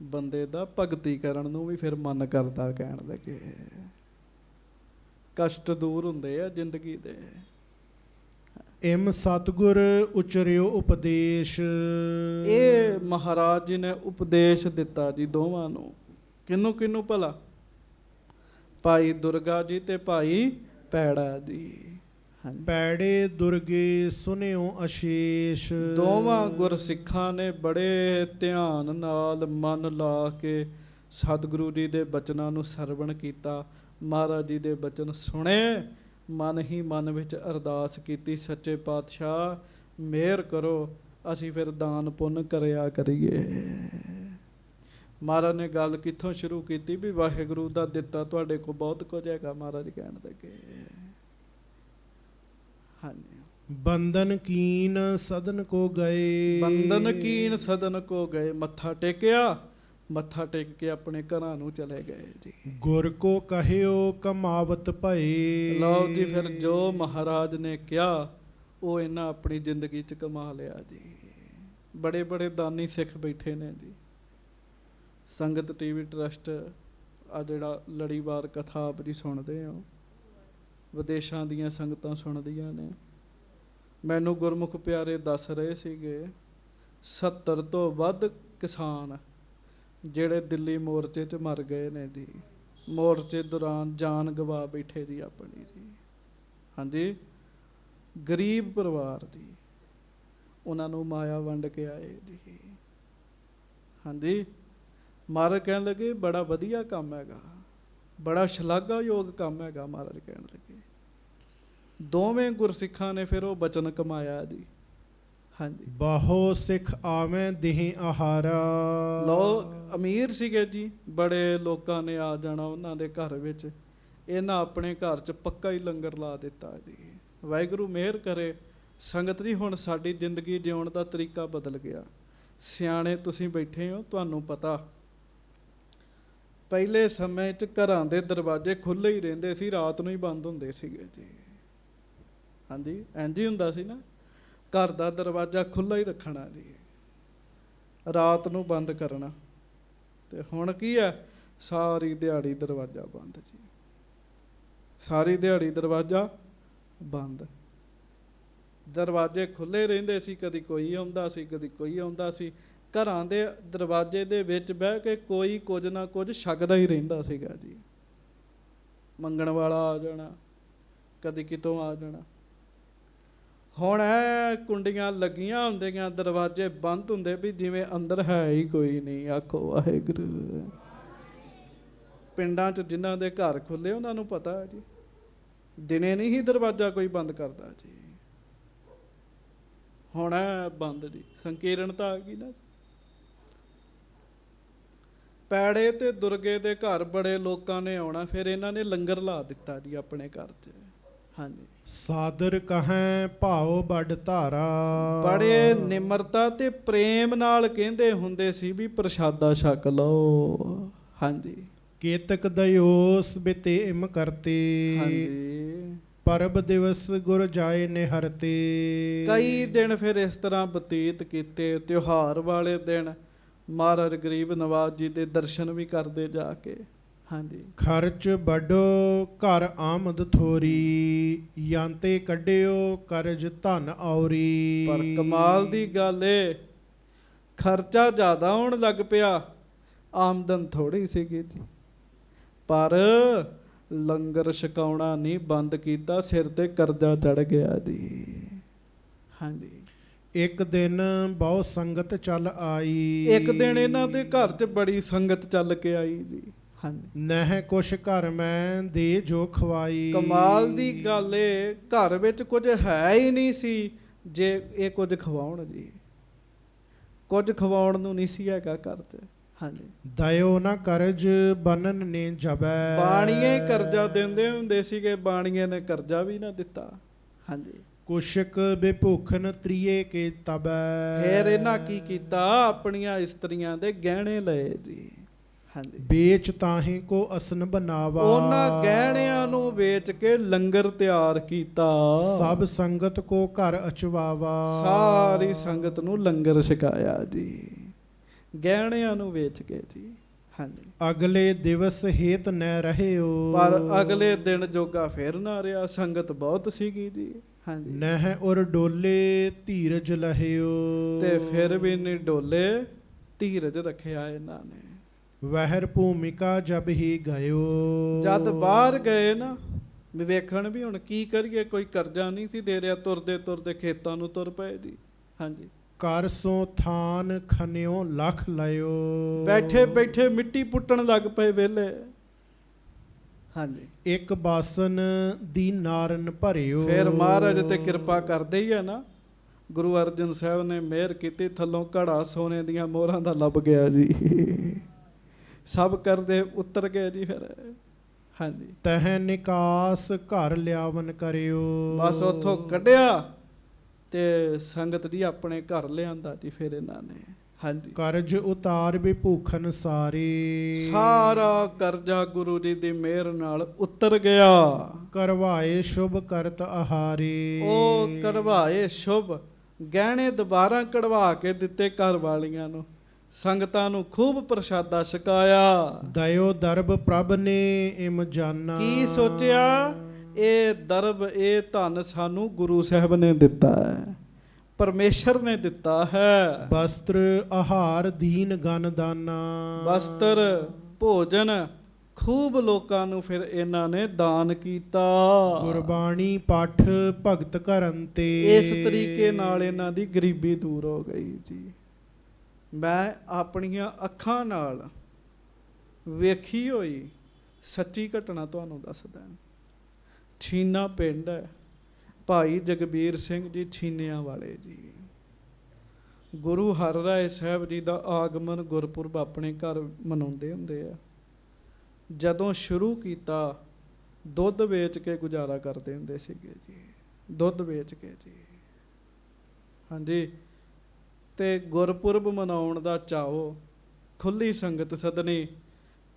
ਬੰਦੇ ਦਾ ਭਗਤੀ ਕਰਨ ਨੂੰ ਵੀ ਫਿਰ ਮਨ ਕਰਦਾ, ਕਹਿਣ ਲੱਗੇ। ਕਸ਼ਟ ਦੂਰ ਹੁੰਦੇ ਆ ਜ਼ਿੰਦਗੀ ਦੇ। ਇਮ ਸਤਿਗੁਰ ਉਚਰਿਓ ਉਪਦੇਸ਼। ਇਹ ਮਹਾਰਾਜ ਜੀ ਨੇ ਉਪਦੇਸ਼ ਦਿੱਤਾ ਜੀ ਦੋਵਾਂ ਨੂੰ। ਕਿਹਨੂੰ ਕਿਹਨੂੰ ਭਲਾ? ਭਾਈ ਦੁਰਗਾ ਜੀ ਤੇ ਭਾਈ ਪੈੜਾ ਜੀ। ਪੈੜੇ ਦੁਰਗੇ ਸੁਨਿਓ ਅਸ਼ੇਸ਼। ਦੋਵਾਂ ਗੁਰਸਿੱਖਾਂ ਨੇ ਬੜੇ ਧਿਆਨ ਨਾਲ ਮਨ ਲਾ ਕੇ ਸਤਿਗੁਰੂ ਜੀ ਦੇ ਬਚਨਾਂ ਨੂੰ ਸਰਵਣ ਕੀਤਾ। ਮਹਾਰਾਜ ਜੀ ਦੇ ਬਚਨ ਸੁਣੇ, ਮਨ ਹੀ ਮਨ ਵਿੱਚ ਅਰਦਾਸ ਕੀਤੀ, ਸੱਚੇ ਪਾਤਸ਼ਾਹ ਮਿਹਰ ਕਰੋ, ਅਸੀਂ ਫਿਰ ਦਾਨ ਪੁੰਨ ਕਰਿਆ ਕਰੀਏ। ਮਹਾਰਾਜ ਨੇ ਗੱਲ ਕਿੱਥੋਂ ਸ਼ੁਰੂ ਕੀਤੀ ਵੀ ਵਾਹਿਗੁਰੂ ਦਾ ਦਿੱਤਾ ਤੁਹਾਡੇ ਕੋਲ ਬਹੁਤ ਕੁਝ ਹੈਗਾ। ਮਹਾਰਾਜ ਕਹਿਣ ਲੱਗੇ ਹਾਂਜੀ, ਬੰਦਨ ਕੀਨ ਸਦਨ ਕੋ ਗਏ। ਬੰਦਨ ਕੀਨ ਸਦਨ ਕੋ ਗਏ, ਮੱਥਾ ਟੇਕਿਆ, ਮੱਥਾ ਟੇਕ ਕੇ ਆਪਣੇ ਘਰਾਂ ਨੂੰ ਚਲੇ ਗਏ ਜੀ। ਗੁਰ ਕੋ ਕਹਿਓ ਕਮਾਵਤ ਭਏ। ਲਓ ਜੀ, ਫਿਰ ਜੋ ਮਹਾਰਾਜ ਨੇ ਕਿਹਾ ਉਹ ਇਹਨਾਂ ਆਪਣੀ ਜ਼ਿੰਦਗੀ 'ਚ ਕਮਾ ਲਿਆ ਜੀ। ਬੜੇ ਬੜੇ ਦਾਨੀ ਸਿੱਖ ਬੈਠੇ ਨੇ ਜੀ। ਸੰਗਤ ਟੀਵੀ ਟਰਸਟ ਆ ਜਿਹੜਾ ਲੜੀਵਾਰ ਕਥਾ ਆਪ ਜੀ ਸੁਣਦੇ ਹੋ, ਵਿਦੇਸ਼ਾਂ ਦੀਆਂ ਸੰਗਤਾਂ ਸੁਣਦੀਆਂ ਨੇ। ਮੈਨੂੰ ਗੁਰਮੁਖ ਪਿਆਰੇ ਦੱਸ ਰਹੇ ਸੀਗੇ 70 ਤੋਂ ਵੱਧ ਕਿਸਾਨ ਜਿਹੜੇ ਦਿੱਲੀ ਮੋਰਚੇ 'ਚ ਮਰ ਗਏ ਨੇ ਜੀ। ਮੋਰਚੇ ਦੌਰਾਨ ਜਾਨ ਗਵਾ ਬੈਠੇ ਜੀ ਆਪਣੀ ਜੀ। ਹਾਂਜੀ, ਗਰੀਬ ਪਰਿਵਾਰ ਜੀ, ਉਹਨਾਂ ਨੂੰ ਮਾਇਆ ਵੰਡ ਕੇ ਆਏ ਜੀ। ਹਾਂਜੀ, ਮਹਾਰਾਜ ਕਹਿਣ ਲੱਗੇ ਬੜਾ ਵਧੀਆ ਕੰਮ ਹੈਗਾ, ਬੜਾ ਸ਼ਲਾਘਾਯੋਗ ਕੰਮ ਹੈਗਾ। ਮਹਾਰਾਜ ਕਹਿਣ ਲੱਗੇ ਦੋਵੇਂ ਗੁਰਸਿੱਖਾਂ ਨੇ ਫਿਰ ਉਹ ਬਚਨ ਕਮਾਇਆ ਜੀ। ਹਾਂਜੀ, ਬਾਹੋ ਸਿੱਖ ਆਵੇਂ ਦੇਹ ਆਹਾਰਾ। ਲੋਕ ਅਮੀਰ ਸੀਗੇ ਜੀ, ਬੜੇ ਲੋਕਾਂ ਨੇ ਆ ਜਾਣਾ ਉਹਨਾਂ ਦੇ ਘਰ ਵਿੱਚ। ਇਹਨਾਂ ਆਪਣੇ ਘਰ 'ਚ ਪੱਕਾ ਹੀ ਲੰਗਰ ਲਾ ਦਿੱਤਾ ਜੀ। ਵਾਹਿਗੁਰੂ ਮਿਹਰ ਕਰੇ ਸੰਗਤ ਜੀ, ਹੁਣ ਸਾਡੀ ਜ਼ਿੰਦਗੀ ਜਿਉਣ ਦਾ ਤਰੀਕਾ ਬਦਲ ਗਿਆ। ਸਿਆਣੇ ਤੁਸੀਂ ਬੈਠੇ ਹੋ, ਤੁਹਾਨੂੰ ਪਤਾ ਪਹਿਲੇ ਸਮੇਂ 'ਚ ਘਰਾਂ ਦੇ ਦਰਵਾਜ਼ੇ ਖੁੱਲ੍ਹੇ ਹੀ ਰਹਿੰਦੇ ਸੀ, ਰਾਤ ਨੂੰ ਹੀ ਬੰਦ ਹੁੰਦੇ ਸੀਗੇ ਜੀ। ਹਾਂਜੀ, ਇੰਝ ਹੀ ਹੁੰਦਾ ਸੀ ਨਾ, ਘਰ ਦਾ ਦਰਵਾਜ਼ਾ ਖੁੱਲ੍ਹਾ ਹੀ ਰੱਖਣਾ ਜੀ, ਰਾਤ ਨੂੰ ਬੰਦ ਕਰਨਾ। ਤੇ ਹੁਣ ਕੀ ਹੈ, ਸਾਰੀ ਦਿਹਾੜੀ ਦਰਵਾਜ਼ਾ ਬੰਦ ਜੀ, ਸਾਰੀ ਦਿਹਾੜੀ ਦਰਵਾਜ਼ਾ ਬੰਦ। ਦਰਵਾਜ਼ੇ ਖੁੱਲ੍ਹੇ ਰਹਿੰਦੇ ਸੀ, ਕਦੀ ਕੋਈ ਆਉਂਦਾ ਸੀ, ਕਦੀ ਕੋਈ ਆਉਂਦਾ ਸੀ। ਘਰਾਂ ਦੇ ਦਰਵਾਜ਼ੇ ਦੇ ਵਿੱਚ ਬਹਿ ਕੇ ਕੋਈ ਕੁਝ ਨਾ ਕੁਝ ਛਕਦਾ ਹੀ ਰਹਿੰਦਾ ਸੀਗਾ ਜੀ। ਮੰਗਣ ਵਾਲਾ ਆ ਜਾਣਾ, ਕਦੀ ਕਿਤੋਂ ਆ ਜਾਣਾ। ਹੁਣ ਇਹ ਕੁੰਡੀਆਂ ਲੱਗੀਆਂ ਹੁੰਦੀਆਂ, ਦਰਵਾਜ਼ੇ ਬੰਦ ਹੁੰਦੇ ਵੀ ਜਿਵੇਂ ਅੰਦਰ ਹੈ ਹੀ ਕੋਈ ਨਹੀਂ। ਆਖੋ ਵਾਹਿਗੁਰੂ। ਪਿੰਡਾਂ 'ਚ ਜਿਨ੍ਹਾਂ ਦੇ ਘਰ ਖੁੱਲ੍ਹੇ ਉਹਨਾਂ ਨੂੰ ਪਤਾ ਹੈ ਜੀ, ਦਿਨੇ ਨਹੀਂ ਹੀ ਦਰਵਾਜ਼ਾ ਕੋਈ ਬੰਦ ਕਰਦਾ ਜੀ। ਹੁਣ ਬੰਦ ਜੀ, ਸੰਕੀਰਣਤਾ ਆ ਗਈ ਨਾ। ਪੈੜੇ ਤੇ ਦੁਰਗੇ ਦੇ ਘਰ ਬੜੇ ਲੋਕਾਂ ਨੇ ਆਉਣਾ, ਫਿਰ ਇਹਨਾਂ ਨੇ ਲੰਗਰ ਲਾ ਦਿੱਤਾ ਜੀ ਆਪਣੇ ਘਰ 'ਚ। ਹਾਂਜੀ, ਸਾਦਰ ਕਹੈ ਭਾਉ ਵੱਡ ਧਾਰਾ। ਬੜੇ ਨਿਮਰਤਾ ਤੇ ਪ੍ਰੇਮ ਨਾਲ ਕਹਿੰਦੇ ਹੁੰਦੇ ਸੀ ਵੀ ਪ੍ਰਸ਼ਾਦਾ ਛਕ ਲਓ। ਹਾਂਜੀ, ਕੇਤਕ ਦਯੋਸ ਬਿਤੇਮ ਕਰਤੇ। ਹਾਂਜੀ, ਪਰਬ ਦਿਵਸ ਗੁਰ ਜਾਏ ਨਿਹਰਤੇ। ਕਈ ਦਿਨ ਫਿਰ ਇਸ ਤਰ੍ਹਾਂ ਬਤੀਤ ਕੀਤੇ। ਤਿਉਹਾਰ ਵਾਲੇ ਦਿਨ ਮਹਾਰਾਜ ਗਰੀਬ ਨਵਾਜ ਜੀ ਦੇ ਦਰਸ਼ਨ ਵੀ ਕਰਦੇ ਜਾ ਕੇ। ਹਾਂਜੀ, ਖਰਚ ਵੱਡੋ ਘਰ ਆਮਦ ਥੋਰੀ। ਯਾਂਤੇ ਕੱਢਿਓ ਕਰਜ ਧਨ ਔਰੀ। ਪਰ ਕਮਾਲ ਦੀ ਗੱਲ ਏ, ਖਰਚਾ ਜ਼ਿਆਦਾ ਆਉਣ ਲੱਗ ਪਿਆ, ਆਮਦਨ ਥੋੜੀ ਸੀਗੀ ਜੀ। ਪਰ ਲੰਗਰ ਛਕਾਉਣਾ ਨਹੀਂ ਬੰਦ ਕੀਤਾ, ਸਿਰ ਤੇ ਕਰਜ਼ਾ ਚੜ ਗਿਆ ਜੀ। ਹਾਂਜੀ, ਇੱਕ ਦਿਨ ਬਹੁਤ ਸੰਗਤ ਚੱਲ ਆਈ। ਇੱਕ ਦਿਨ ਇਹਨਾਂ ਦੇ ਘਰ 'ਚ ਬੜੀ ਸੰਗਤ ਚੱਲ ਕੇ ਆਈ ਜੀ। ਹਾਂਜੀ, ਨਹਿ ਕੁਛ ਘਰ ਮੈਂ ਦੇ ਜੋ ਖਵਾਈ। ਕਮਾਲ ਦੀ ਗੱਲ ਏ, ਘਰ ਵਿੱਚ ਕੁਝ ਹੈ ਹੀ ਨਹੀਂ ਸੀ ਜੇ ਇਹ ਕੁਝ ਖਵਾਉਣ ਜੀ। ਕੁਝ ਖਵਾਉਣ ਨੂੰ ਨਹੀਂ ਸੀ ਹੈਗਾ ਘਰ 'ਚ। ਹਾਂਜੀ, ਦਇਓ ਨਾ ਕਰਜ ਬਨਨ ਨੇ ਜਬੈ। ਬਾਣੀਏ ਕਰਜ਼ਾ ਦਿੰਦੇ ਹੁੰਦੇ ਸੀਗੇ, ਬਾਣੀਏ ਨੇ ਕਰਜ਼ਾ ਵੀ ਨਾ ਦਿੱਤਾ। ਹਾਂਜੀ, ਕੁਸ਼ਕ ਬੇਭੂਖਨ ਤ੍ਰਿਏ ਕੇ ਤਬੈ। ਫਿਰ ਇਹਨਾਂ ਕੀ ਕੀਤਾ, ਆਪਣੀਆਂ ਇਸਤਰੀਆਂ ਦੇ ਗਹਿਣੇ ਲਏ ਜੀ। ਹਾਂਜੀ, ਵੇਚ ਤਾਹੀਂ ਕੋ ਅਸਨ ਬਨਾਵਾ। ਉਹਨਾਂ ਗਹਿਣਿਆਂ ਨੂੰ ਵੇਚ ਕੇ ਲੰਗਰ ਤਿਆਰ ਕੀਤਾ। ਸਭ ਸੰਗਤ ਕੋ ਘਰ ਅਚਵਾਵਾ। ਸਾਰੀ ਸੰਗਤ ਨੂੰ ਲੰਗਰ ਛਕਾਇਆ ਜੀ, ਗਹਿਣਿਆਂ ਨੂੰ ਵੇਚ ਕੇ ਜੀ। ਹਾਂਜੀ, ਅਗਲੇ ਦਿਵਸ ਹੇਤ ਨਹਿ ਰਹਿਓ। ਪਰ ਅਗਲੇ ਦਿਨ ਜੋਗਾ ਫੇਰ ਨਾ ਰਿਹਾ, ਸੰਗਤ ਬਹੁਤ ਸੀਗੀ ਜੀ। ਹਾਂਜੀ, ਨਹਿ ਉਰ ਡੋਲੇ ਧੀਰਜ ਲਹਿਓ। ਤੇ ਫਿਰ ਵੀ ਨਹੀਂ ਡੋਲੇ, ਧੀਰਜ ਰੱਖਿਆ ਇਹਨਾਂ ਨੇ। ਵਹਿਰ ਭੂਮਿਕਾ ਜਬ ਹੀ ਗਇਓ। ਜਦ ਬਾਹਰ ਗਏ ਨਾ, ਵੀ ਵੇਖਣ ਵੀ ਹੁਣ ਕੀ ਕਰੀਏ, ਕੋਈ ਕਰਜ਼ਾ ਨਹੀਂ ਸੀ ਦੇ ਰਿਹਾ, ਤੁਰਦੇ ਤੁਰਦੇ ਖੇਤਾਂ ਨੂੰ ਤੁਰ ਪਏ ਜੀ। ਹਾਂਜੀ, ਕਰ ਸੋ ਥਾਨ ਖਨਿਓ ਲਖ ਲਿਓ। ਬੈਠੇ ਬੈਠੇ ਮਿੱਟੀ ਪੁੱਟਣ ਲੱਗ ਪਏ ਵੇਲੇ। ਹਾਂਜੀ, ਇੱਕ ਬਾਸਨ ਦੀ ਨਾਰਨ ਭਰਿਓ। ਫਿਰ ਮਹਾਰਾਜ ਤੇ ਕਿਰਪਾ ਕਰਦੇ ਹੀ ਆ ਨਾ, ਗੁਰੂ ਅਰਜਨ ਸਾਹਿਬ ਨੇ ਮਿਹਰ ਕੀਤੀ, ਥੱਲੋਂ ਘੜਾ ਸੋਨੇ ਦੀਆਂ ਮੋਹਰਾਂ ਦਾ ਲੱਭ ਗਿਆ ਜੀ। ਸਭ ਕਰਦੇ ਉਤਰ ਗਏ ਜੀ ਫਿਰ। ਹਾਂਜੀ, ਤਹ ਨਿਕਾਸ ਘਰ ਲਿਆਵਨ ਕਰਿਓ। ਬਸ ਉੱਥੋਂ ਕੱਢਿਆ ਤੇ ਸੰਗਤ ਜੀ ਆਪਣੇ ਘਰ ਲਿਆਂਦਾ ਜੀ ਫਿਰ ਇਹਨਾਂ ਨੇ। ਹਾਂਜੀ, ਕਰਜ ਉਤਾਰ ਵੀ ਭੂਖਨ ਸਾਰੇ। ਸਾਰਾ ਕਰਜ਼ਾ ਗੁਰੂ ਜੀ ਦੀ ਮਿਹਰ ਨਾਲ ਉਤਰ ਗਿਆ। ਕਰਵਾਏ ਸ਼ੁਭ ਕਰਤ ਆਹਾਰੇ। ਉਹ ਕਰਵਾਏ ਸ਼ੁਭ, ਗਹਿਣੇ ਦੁਬਾਰਾ ਕਢਵਾ ਕੇ ਦਿੱਤੇ ਘਰ ਵਾਲੀਆਂ ਨੂੰ, ਸੰਗਤਾਂ ਨੂੰ ਖੂਬ ਪ੍ਰਸ਼ਾਦਾ ਛਕਾਇਆ। ਦਇਓ ਦਰਬ ਪ੍ਰਭ ਨੇ ਇਮ ਜਾਨਾ। ਕੀ ਸੋਚਿਆ, ਇਹ ਦਰਬ ਇਹ ਧਨ ਸਾਨੂੰ ਗੁਰੂ ਸਾਹਿਬ ਨੇ ਦਿੱਤਾ ਹੈ, ਪਰਮੇਸ਼ਰ ਨੇ ਦਿੱਤਾ ਹੈ। ਵਸਤਰ ਆਹਾਰ ਦੀਨ ਗਨ ਦਾਨਾ। ਵਸਤਰ ਭੋਜਨ ਖੂਬ ਲੋਕਾਂ ਨੂੰ ਫਿਰ ਇਹਨਾਂ ਨੇ ਦਾਨ ਕੀਤਾ। ਗੁਰਬਾਣੀ ਪਾਠ ਭਗਤ ਕਰਨ ਤੇ। ਇਸ ਤਰੀਕੇ ਨਾਲ ਇਹਨਾਂ ਦੀ ਗਰੀਬੀ ਦੂਰ ਹੋ ਗਈ ਜੀ। ਮੈਂ ਆਪਣੀਆਂ ਅੱਖਾਂ ਨਾਲ ਵੇਖੀ ਹੋਈ ਸੱਚੀ ਘਟਨਾ ਤੁਹਾਨੂੰ ਦੱਸਦਾ। ਛੀਨਾ ਪਿੰਡ ਹੈ, ਭਾਈ ਜਗਬੀਰ ਸਿੰਘ ਜੀ ਛੀਨਿਆਂ ਵਾਲੇ ਜੀ। ਗੁਰੂ ਹਰਿਰਾਏ ਸਾਹਿਬ ਜੀ ਦਾ ਆਗਮਨ ਗੁਰਪੁਰਬ ਆਪਣੇ ਘਰ ਮਨਾਉਂਦੇ ਹੁੰਦੇ ਆ। ਜਦੋਂ ਸ਼ੁਰੂ ਕੀਤਾ, ਦੁੱਧ ਵੇਚ ਕੇ ਗੁਜ਼ਾਰਾ ਕਰਦੇ ਹੁੰਦੇ ਸੀਗੇ ਜੀ, ਦੁੱਧ ਵੇਚ ਕੇ ਜੀ। ਹਾਂਜੀ, ਤੇ ਗੁਰਪੁਰਬ ਮਨਾਉਣ ਦਾ ਚਾਓ, ਖੁੱਲੀ ਸੰਗਤ ਸਦਨੀ,